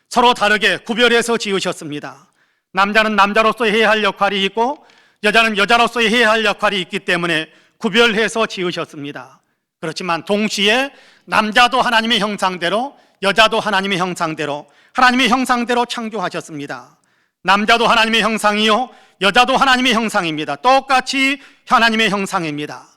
서로 다르게 구별해서 지으셨습니다. 남자는 남자로서 해야 할 역할이 있고 여자는 여자로서 해야 할 역할이 있기 때문에 구별해서 지으셨습니다. 그렇지만 동시에 남자도 하나님의 형상대로 여자도 하나님의 형상대로 창조하셨습니다. 남자도 하나님의 형상이요 여자도 하나님의 형상입니다. 똑같이 하나님의 형상입니다.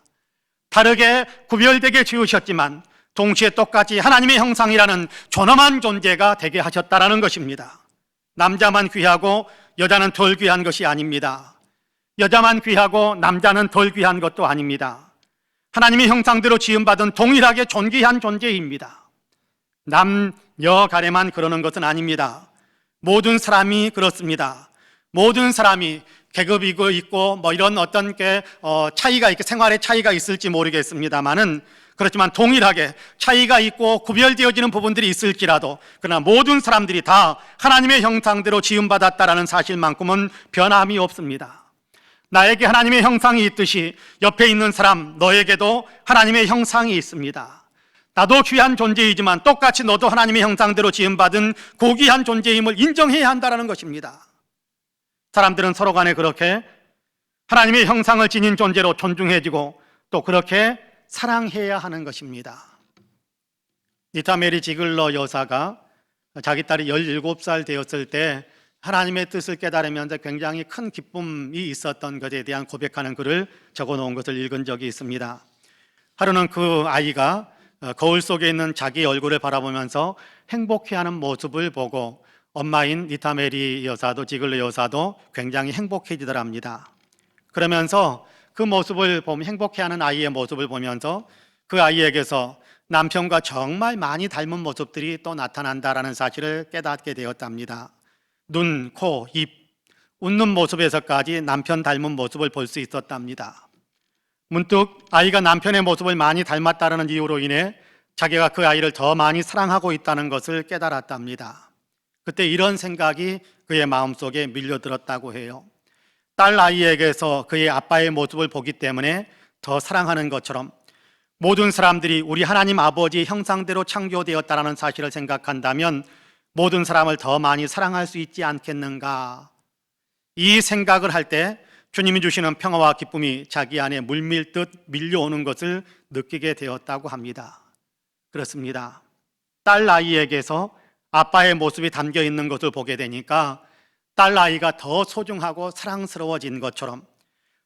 다르게 구별되게 지으셨지만 동시에 똑같이 하나님의 형상이라는 존엄한 존재가 되게 하셨다라는 것입니다. 남자만 귀하고 여자는 덜 귀한 것이 아닙니다. 여자만 귀하고 남자는 덜 귀한 것도 아닙니다. 하나님의 형상대로 지음받은 동일하게 존귀한 존재입니다. 남녀 간에만 그러는 것은 아닙니다. 모든 사람이 그렇습니다. 모든 사람이 계급이 있고 이런 어떤 차이가 생활의 차이가 있을지 모르겠습니다만은 그렇지만 동일하게 차이가 있고 구별되어지는 부분들이 있을지라도 그러나 모든 사람들이 다 하나님의 형상대로 지음받았다라는 사실만큼은 변함이 없습니다. 나에게 하나님의 형상이 있듯이 옆에 있는 사람 너에게도 하나님의 형상이 있습니다. 나도 귀한 존재이지만 똑같이 너도 하나님의 형상대로 지음받은 고귀한 존재임을 인정해야 한다는 것입니다. 사람들은 서로 간에 그렇게 하나님의 형상을 지닌 존재로 존중해지고 또 그렇게 사랑해야 하는 것입니다. 니타 메리 지글러 여사가 자기 딸이 17살 되었을 때 하나님의 뜻을 깨달으면서 굉장히 큰 기쁨이 있었던 것에 대한 고백하는 글을 적어놓은 것을 읽은 적이 있습니다. 하루는 그 아이가 거울 속에 있는 자기 얼굴을 바라보면서 행복해하는 모습을 보고 엄마인 니타 메리 여사도 지글러 여사도 굉장히 행복해지더랍니다. 그러면서 그 모습을 보면 행복해하는 아이의 모습을 보면서 그 아이에게서 남편과 정말 많이 닮은 모습들이 또 나타난다라는 사실을 깨닫게 되었답니다. 눈, 코, 입, 웃는 모습에서까지 남편 닮은 모습을 볼 수 있었답니다. 문득 아이가 남편의 모습을 많이 닮았다는 이유로 인해 자기가 그 아이를 더 많이 사랑하고 있다는 것을 깨달았답니다. 그때 이런 생각이 그의 마음속에 밀려들었다고 해요. 딸 아이에게서 그의 아빠의 모습을 보기 때문에 더 사랑하는 것처럼 모든 사람들이 우리 하나님 아버지의 형상대로 창조되었다는 사실을 생각한다면 모든 사람을 더 많이 사랑할 수 있지 않겠는가? 이 생각을 할 때 주님이 주시는 평화와 기쁨이 자기 안에 물밀듯 밀려오는 것을 느끼게 되었다고 합니다. 그렇습니다. 딸 아이에게서 아빠의 모습이 담겨 있는 것을 보게 되니까 딸 아이가 더 소중하고 사랑스러워진 것처럼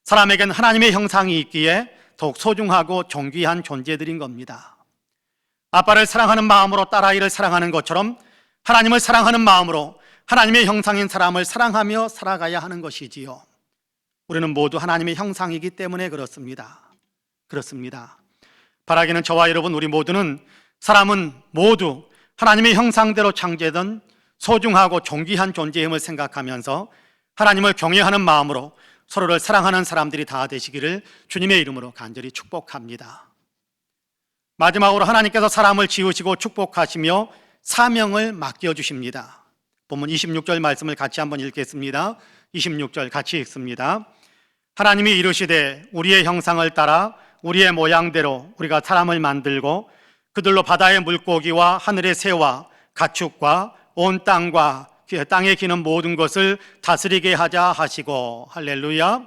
사람에겐 하나님의 형상이 있기에 더욱 소중하고 존귀한 존재들인 겁니다. 아빠를 사랑하는 마음으로 딸 아이를 사랑하는 것처럼 하나님을 사랑하는 마음으로 하나님의 형상인 사람을 사랑하며 살아가야 하는 것이지요. 우리는 모두 하나님의 형상이기 때문에 그렇습니다. 바라기는 저와 여러분 우리 모두는 사람은 모두 하나님의 형상대로 창조된 소중하고 존귀한 존재임을 생각하면서 하나님을 경외하는 마음으로 서로를 사랑하는 사람들이 다 되시기를 주님의 이름으로 간절히 축복합니다. 마지막으로 하나님께서 사람을 지으시고 축복하시며 사명을 맡겨주십니다. 본문 26절 말씀을 같이 한번 읽겠습니다. 26절 같이 읽습니다. 하나님이 이르시되 우리의 형상을 따라 우리의 모양대로 우리가 사람을 만들고 그들로 바다의 물고기와 하늘의 새와 가축과 온 땅과 땅에 기는 모든 것을 다스리게 하자 하시고. 할렐루야.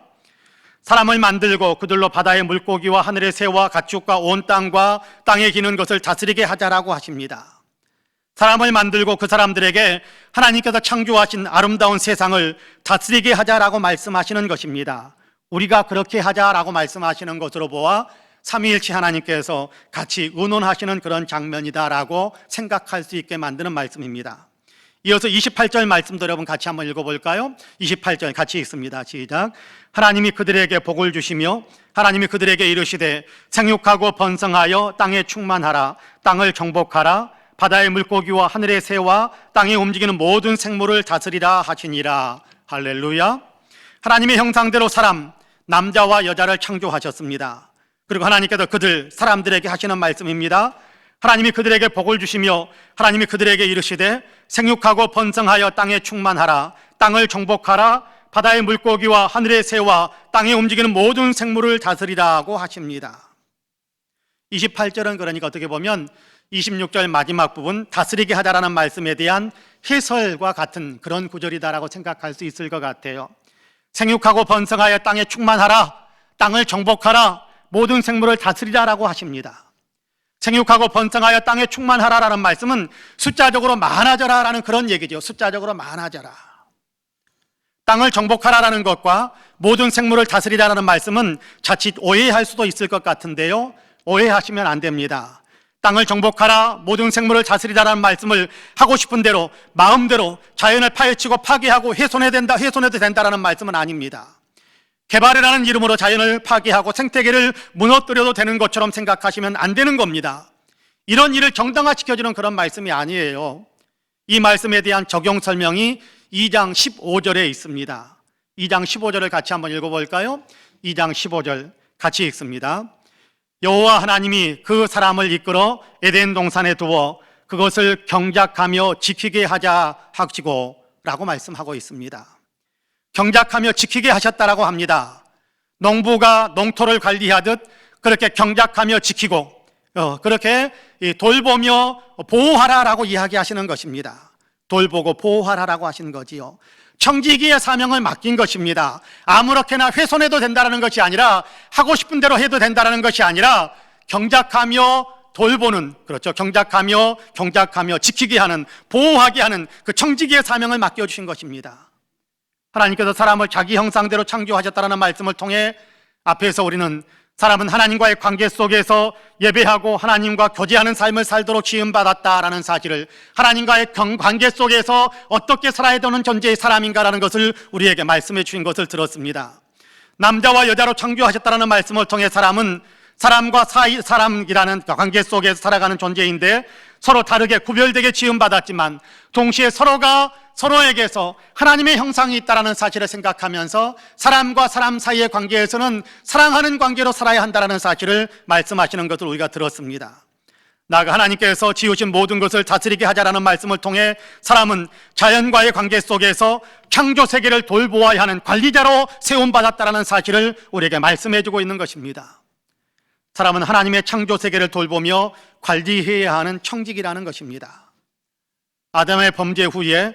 사람을 만들고 그들로 바다의 물고기와 하늘의 새와 가축과 온 땅과 땅에 기는 것을 다스리게 하자라고 하십니다. 사람을 만들고 그 사람들에게 하나님께서 창조하신 아름다운 세상을 다스리게 하자라고 말씀하시는 것입니다. 우리가 그렇게 하자라고 말씀하시는 것으로 보아 삼위일체 하나님께서 같이 의논하시는 그런 장면이다라고 생각할 수 있게 만드는 말씀입니다. 이어서 28절 말씀도 여러분 같이 한번 읽어볼까요? 28절 같이 읽습니다. 시작. 하나님이 그들에게 복을 주시며 하나님이 그들에게 이르시되 생육하고 번성하여 땅에 충만하라. 땅을 정복하라. 바다의 물고기와 하늘의 새와 땅에 움직이는 모든 생물을 다스리라 하시니라. 할렐루야. 하나님의 형상대로 사람, 남자와 여자를 창조하셨습니다. 그리고 하나님께서 그들, 사람들에게 하시는 말씀입니다. 하나님이 그들에게 복을 주시며 하나님이 그들에게 이르시되 생육하고 번성하여 땅에 충만하라. 땅을 정복하라. 바다의 물고기와 하늘의 새와 땅에 움직이는 모든 생물을 다스리라고 하십니다. 28절은 그러니까 어떻게 보면 26절 마지막 부분 다스리게 하자라는 말씀에 대한 해설과 같은 그런 구절이다라고 생각할 수 있을 것 같아요. 생육하고 번성하여 땅에 충만하라. 땅을 정복하라. 모든 생물을 다스리라라고 하십니다. 생육하고 번성하여 땅에 충만하라라는 말씀은 숫자적으로 많아져라라는 그런 얘기죠. 숫자적으로 많아져라. 땅을 정복하라라는 것과 모든 생물을 다스리라라는 말씀은 자칫 오해할 수도 있을 것 같은데요. 오해하시면 안 됩니다. 땅을 정복하라, 모든 생물을 다스리라라는 말씀을 하고 싶은 대로 마음대로 자연을 파헤치고 파괴하고 훼손해도 된다라는 말씀은 아닙니다. 개발이라는 이름으로 자연을 파괴하고 생태계를 무너뜨려도 되는 것처럼 생각하시면 안 되는 겁니다. 이런 일을 정당화시켜주는 그런 말씀이 아니에요. 이 말씀에 대한 적용 설명이 2장 15절에 있습니다. 2장 15절을 같이 한번 읽어볼까요? 2장 15절 같이 읽습니다. 여호와 하나님이 그 사람을 이끌어 에덴 동산에 두어 그것을 경작하며 지키게 하자 하시고 라고 말씀하고 있습니다. 경작하며 지키게 하셨다라고 합니다. 농부가 농토를 관리하듯 그렇게 경작하며 지키고 그렇게 돌보며 보호하라라고 이야기하시는 것입니다. 돌보고 보호하라라고 하시는 거지요. 청지기의 사명을 맡긴 것입니다. 아무렇게나 훼손해도 된다는 것이 아니라 하고 싶은 대로 해도 된다는 것이 아니라 경작하며 돌보는, 그렇죠, 경작하며 지키게 하는, 보호하게 하는 그 청지기의 사명을 맡겨주신 것입니다. 하나님께서 사람을 자기 형상대로 창조하셨다는 말씀을 통해 앞에서 우리는 사람은 하나님과의 관계 속에서 예배하고 하나님과 교제하는 삶을 살도록 지음받았다라는 사실을, 하나님과의 관계 속에서 어떻게 살아야 되는 존재의 사람인가라는 것을 우리에게 말씀해 주신 것을 들었습니다. 남자와 여자로 창조하셨다는 말씀을 통해 사람은 사람과 사람이라는 관계 속에서 살아가는 존재인데 서로 다르게 구별되게 지음받았지만 동시에 서로가 서로에게서 하나님의 형상이 있다는 사실을 생각하면서 사람과 사람 사이의 관계에서는 사랑하는 관계로 살아야 한다는 사실을 말씀하시는 것을 우리가 들었습니다. 나아가 하나님께서 지으신 모든 것을 다스리게 하자라는 말씀을 통해 사람은 자연과의 관계 속에서 창조 세계를 돌보아야 하는 관리자로 세움받았다는 사실을 우리에게 말씀해주고 있는 것입니다. 사람은 하나님의 창조 세계를 돌보며 관리해야 하는 청직이라는 것입니다. 아담의 범죄 후에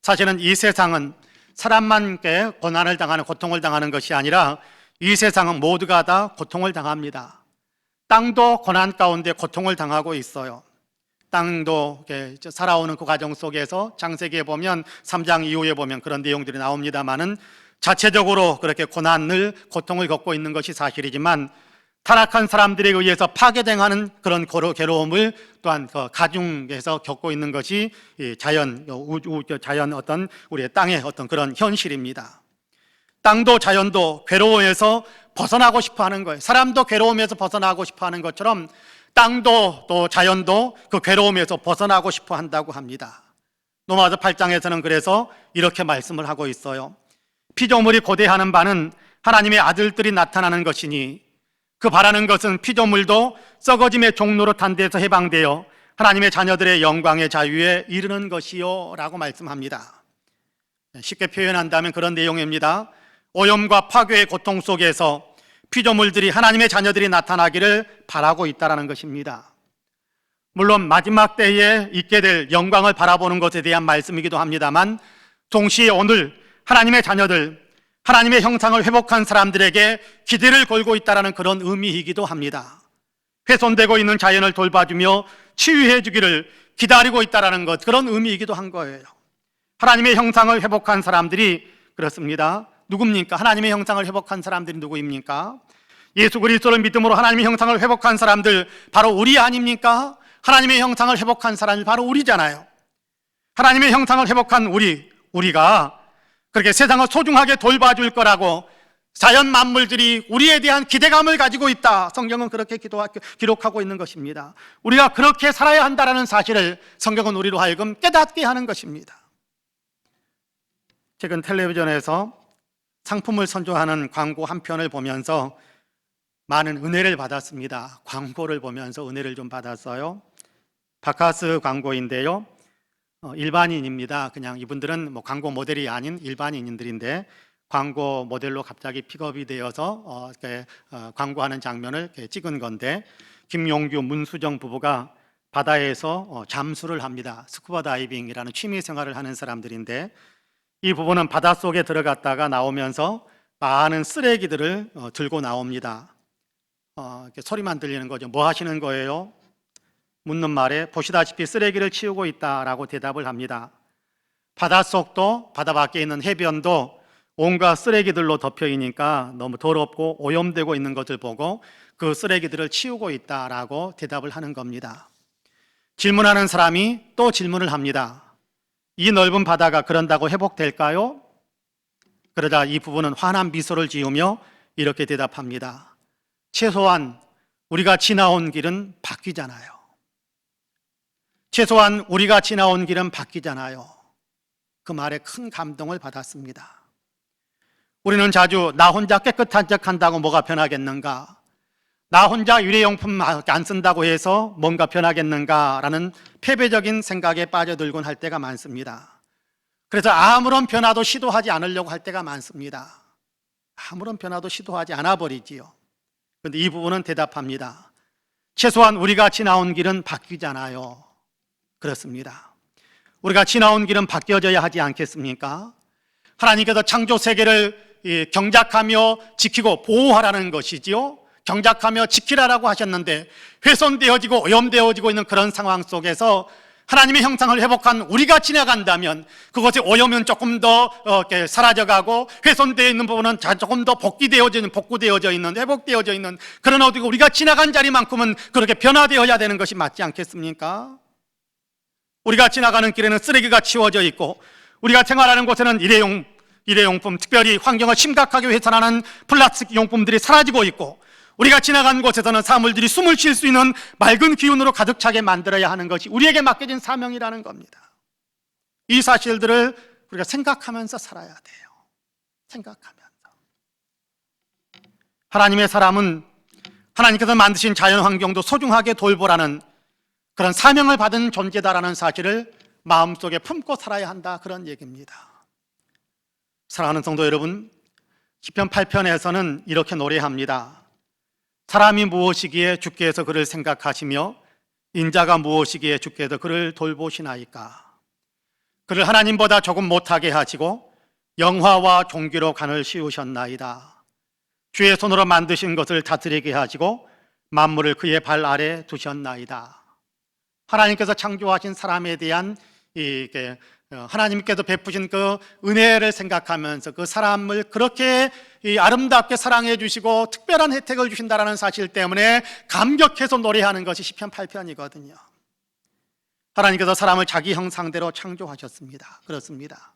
사실은 이 세상은 사람만 고난을 당하는, 고통을 당하는 것이 아니라 이 세상은 모두가 다 고통을 당합니다. 땅도 고난 가운데 고통을 당하고 있어요. 땅도 살아오는 그 과정 속에서 창세기에 보면 3장 이후에 보면 그런 내용들이 나옵니다만은 자체적으로 그렇게 고통을 겪고 있는 것이 사실이지만 타락한 사람들에 의해서 파괴당하는 그런 괴로움을 또한 그 가중에서 겪고 있는 것이 자연 어떤 우리의 땅의 어떤 그런 현실입니다. 땅도 자연도 괴로움에서 벗어나고 싶어 하는 거예요. 사람도 괴로움에서 벗어나고 싶어 하는 것처럼 땅도 또 자연도 그 괴로움에서 벗어나고 싶어 한다고 합니다. 로마서 8장에서는 그래서 이렇게 말씀을 하고 있어요. 피조물이 고대하는 바는 하나님의 아들들이 나타나는 것이니 그 바라는 것은 피조물도 썩어짐의 종로로 탄 데서 해방되어 하나님의 자녀들의 영광의 자유에 이르는 것이요 라고 말씀합니다. 쉽게 표현한다면 그런 내용입니다. 오염과 파괴의 고통 속에서 피조물들이 하나님의 자녀들이 나타나기를 바라고 있다는 것입니다. 물론 마지막 때에 있게 될 영광을 바라보는 것에 대한 말씀이기도 합니다만 동시에 오늘 하나님의 자녀들, 하나님의 형상을 회복한 사람들에게 기대를 걸고 있다는 그런 의미이기도 합니다. 훼손되고 있는 자연을 돌봐주며 치유해 주기를 기다리고 있다는 것, 그런 의미이기도 한 거예요. 하나님의 형상을 회복한 사람들이 그렇습니다. 누굽니까? 하나님의 형상을 회복한 사람들이 누구입니까? 예수 그리스도를 믿음으로 하나님의 형상을 회복한 사람들, 바로 우리 아닙니까? 하나님의 형상을 회복한 사람이 바로 우리잖아요. 하나님의 형상을 회복한 우리가 그렇게 세상을 소중하게 돌봐줄 거라고 자연 만물들이 우리에 대한 기대감을 가지고 있다. 성경은 그렇게 기록하고 있는 것입니다. 우리가 그렇게 살아야 한다는 사실을 성경은 우리로 하여금 깨닫게 하는 것입니다. 최근 텔레비전에서 상품을 선조하는 광고 한 편을 보면서 많은 은혜를 받았습니다. 광고를 보면서 은혜를 좀 받았어요. 바카스 광고인데요. 일반인입니다. 그냥 이분들은 광고 모델이 아닌 일반인들인데 광고 모델로 갑자기 픽업이 되어서 광고하는 장면을 찍은 건데 김용규, 문수정 부부가 바다에서 잠수를 합니다. 스쿠버 다이빙이라는 취미 생활을 하는 사람들인데 이 부부는 바닷속에 들어갔다가 나오면서 많은 쓰레기들을 들고 나옵니다. 이렇게 소리만 들리는 거죠. 뭐 하시는 거예요? 묻는 말에 보시다시피 쓰레기를 치우고 있다라고 대답을 합니다. 바닷속도 바다 밖에 있는 해변도 온갖 쓰레기들로 덮여 있으니까 너무 더럽고 오염되고 있는 것을 보고 그 쓰레기들을 치우고 있다라고 대답을 하는 겁니다. 질문하는 사람이 또 질문을 합니다. 이 넓은 바다가 그런다고 회복될까요? 그러자 이 부부는 환한 미소를 지으며 이렇게 대답합니다. 최소한 우리가 지나온 길은 바뀌잖아요. 최소한 우리가 지나온 길은 바뀌잖아요. 그 말에 큰 감동을 받았습니다. 우리는 자주 나 혼자 깨끗한 척 한다고 뭐가 변하겠는가? 나 혼자 일회용품 안 쓴다고 해서 뭔가 변하겠는가라는 패배적인 생각에 빠져들곤 할 때가 많습니다. 그래서 아무런 변화도 시도하지 않으려고 할 때가 많습니다. 아무런 변화도 시도하지 않아 버리지요. 그런데 이 부분은 대답합니다. 최소한 우리가 지나온 길은 바뀌잖아요. 그렇습니다. 우리가 지나온 길은 바뀌어져야 하지 않겠습니까? 하나님께서 창조 세계를 경작하며 지키고 보호하라는 것이지요. 경작하며 지키라라고 하셨는데 훼손되어지고 오염되어지고 있는 그런 상황 속에서 하나님의 형상을 회복한 우리가 지나간다면 그것의 오염은 조금 더 사라져가고 훼손되어 있는 부분은 조금 더 복구되어져 있는 회복되어져 있는 그런 우리가 지나간 자리만큼은 그렇게 변화되어야 되는 것이 맞지 않겠습니까? 우리가 지나가는 길에는 쓰레기가 치워져 있고 우리가 생활하는 곳에는 일회용품, 특별히 환경을 심각하게 훼손하는 플라스틱 용품들이 사라지고 있고 우리가 지나간 곳에서는 사물들이 숨을 쉴 수 있는 맑은 기운으로 가득 차게 만들어야 하는 것이 우리에게 맡겨진 사명이라는 겁니다. 이 사실들을 우리가 생각하면서 살아야 돼요. 생각하면서. 하나님의 사람은 하나님께서 만드신 자연 환경도 소중하게 돌보라는 그런 사명을 받은 존재다라는 사실을 마음속에 품고 살아야 한다, 그런 얘기입니다. 사랑하는 성도 여러분, 시편 8편에서는 이렇게 노래합니다. 사람이 무엇이기에 주께서 그를 생각하시며 인자가 무엇이기에 주께서 그를 돌보시나이까. 그를 하나님보다 조금 못하게 하시고 영화와 종기로 간을 씌우셨나이다. 주의 손으로 만드신 것을 다스리게 하시고 만물을 그의 발 아래 두셨나이다. 하나님께서 창조하신 사람에 대한 하나님께서 베푸신 그 은혜를 생각하면서 그 사람을 그렇게 아름답게 사랑해 주시고 특별한 혜택을 주신다는 사실 때문에 감격해서 노래하는 것이 시편 8편이거든요. 하나님께서 사람을 자기 형상대로 창조하셨습니다. 그렇습니다.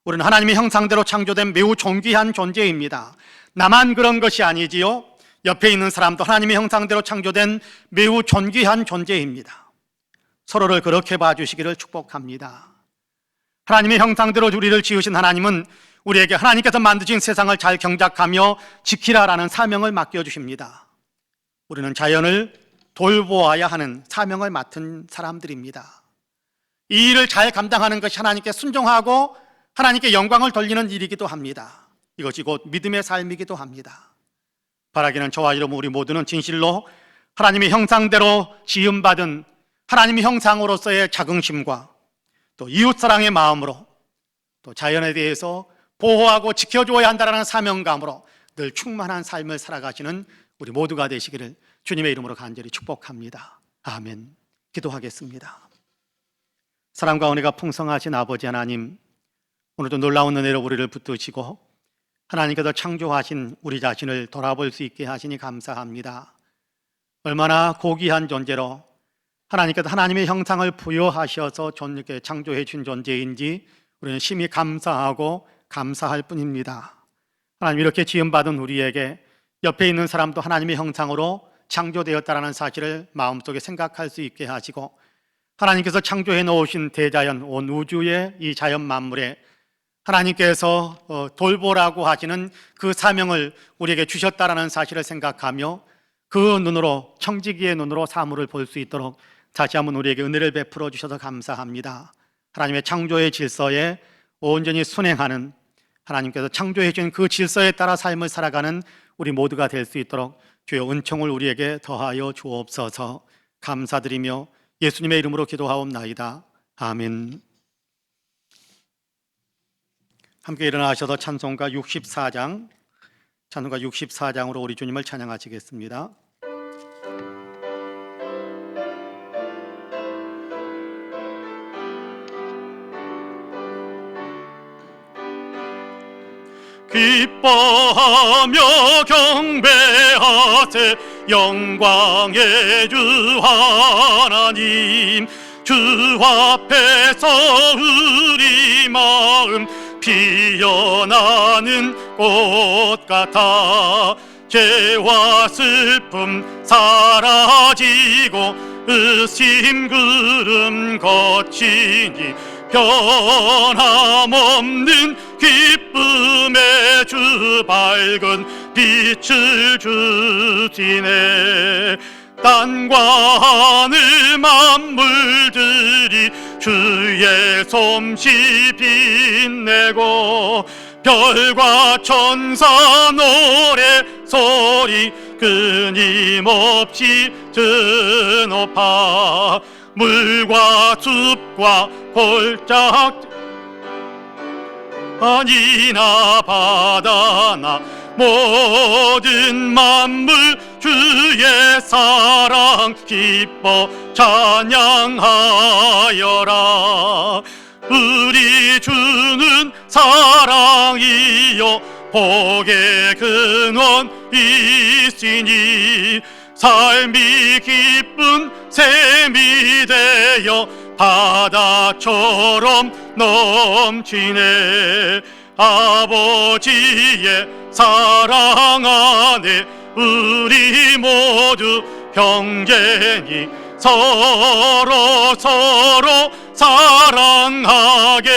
우리는 하나님의 형상대로 창조된 매우 존귀한 존재입니다. 나만 그런 것이 아니지요. 옆에 있는 사람도 하나님의 형상대로 창조된 매우 존귀한 존재입니다. 서로를 그렇게 봐주시기를 축복합니다. 하나님의 형상대로 우리를 지으신 하나님은 우리에게 하나님께서 만드신 세상을 잘 경작하며 지키라라는 사명을 맡겨주십니다. 우리는 자연을 돌보아야 하는 사명을 맡은 사람들입니다. 이 일을 잘 감당하는 것이 하나님께 순종하고 하나님께 영광을 돌리는 일이기도 합니다. 이것이 곧 믿음의 삶이기도 합니다. 바라기는 저와 여러분 우리 모두는 진실로 하나님의 형상대로 지음받은 하나님의 형상으로서의 자긍심과 또 이웃사랑의 마음으로 또 자연에 대해서 보호하고 지켜줘야 한다는 사명감으로 늘 충만한 삶을 살아가시는 우리 모두가 되시기를 주님의 이름으로 간절히 축복합니다. 아멘. 기도하겠습니다. 사랑과 은혜가 풍성하신 아버지 하나님, 오늘도 놀라운 은혜로 우리를 붙드시고 하나님께서 창조하신 우리 자신을 돌아볼 수 있게 하시니 감사합니다. 얼마나 고귀한 존재로 하나님께서 하나님의 형상을 부여하셔서 이렇게 창조해 준 존재인지 우리는 심히 감사하고 감사할 뿐입니다. 하나님, 이렇게 지음받은 우리에게 옆에 있는 사람도 하나님의 형상으로 창조되었다는 사실을 마음속에 생각할 수 있게 하시고 하나님께서 창조해 놓으신 대자연, 온 우주의 이 자연 만물에 하나님께서 돌보라고 하시는 그 사명을 우리에게 주셨다는 사실을 생각하며 그 눈으로, 청지기의 눈으로 사물을 볼 수 있도록 다시 한번 우리에게 은혜를 베풀어 주셔서 감사합니다. 하나님의 창조의 질서에 온전히 순행하는, 하나님께서 창조해 주신 그 질서에 따라 삶을 살아가는 우리 모두가 될 수 있도록 주여 은총을 우리에게 더하여 주옵소서. 감사드리며 예수님의 이름으로 기도하옵나이다. 아멘. 함께 일어나셔서 찬송가 64장으로 우리 주님을 찬양하시겠습니다. 기뻐하며 경배하세 영광의 주 하나님, 주 앞에서 우리 마음 피어나는 꽃 같아 죄와 슬픔 사라지고 의심 구름 거치니 변함없는 기쁨의 주 밝은 빛을 주시네. 땅과 하늘 만물들이 주의 솜씨 빛내고 별과 천사 노래 소리 끊임없이 드높아 물과 숲과 골짝 아니나 바다나 모든 만물 주의 사랑 기뻐 찬양하여라. 우리 주는 사랑이요 복의 근원이시니 삶이 기쁜 샘이 되어 바다처럼 넘치네. 아버지의 사랑 안에 우리 모두 형제니 서로 사랑하게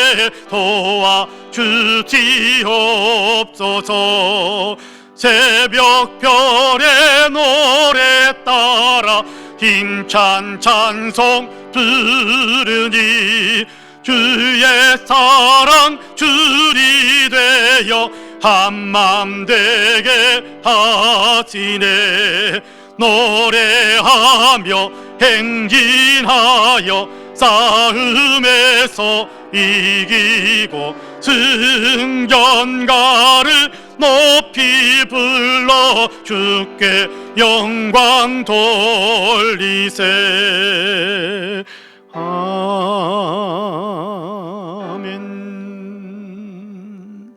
도와주시옵소서. 새벽별의 노래 따라 힘찬 찬송 부르니 주의 사랑 줄이 되어 한맘 되게 하시네. 노래하며 행진하여 싸움에서 이기고 승전가를 높이 불러 주께 영광 돌리세. 아멘.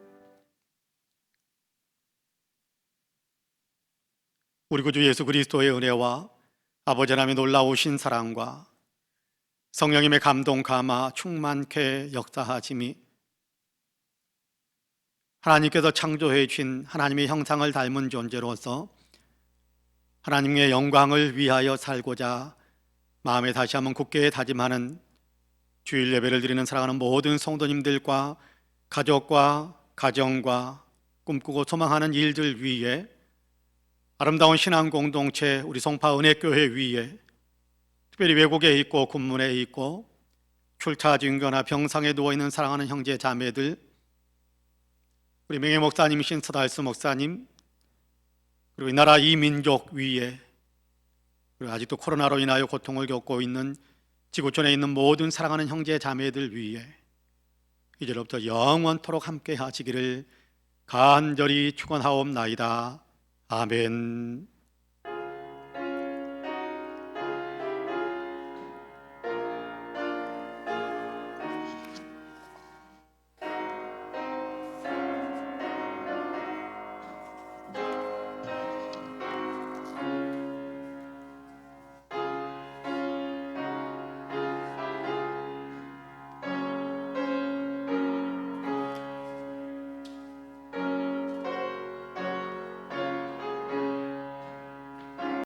우리 구주 예수 그리스도의 은혜와 아버지 하나님의 놀라우신 사랑과 성령님의 감동 감화 충만케 역사하심이 하나님께서 창조해 주신 하나님의 형상을 닮은 존재로서 하나님의 영광을 위하여 살고자 마음에 다시 한번 굳게 다짐하는 주일 예배를 드리는 사랑하는 모든 성도님들과 가족과 가정과 꿈꾸고 소망하는 일들 위에 아름다운 신앙 공동체 우리 송파 은혜교회 위에 특별히 외국에 있고 군문에 있고 출타 중거나 병상에 누워있는 사랑하는 형제 자매들, 우리 명예 목사님, 신서달스 목사님, 그리고 이 나라 이 민족 위에, 그리고 아직도 코로나로 인하여 고통을 겪고 있는 지구촌에 있는 모든 사랑하는 형제 자매들 위에 이제로부터 영원토록 함께 하시기를 간절히 축원하옵나이다. 아멘.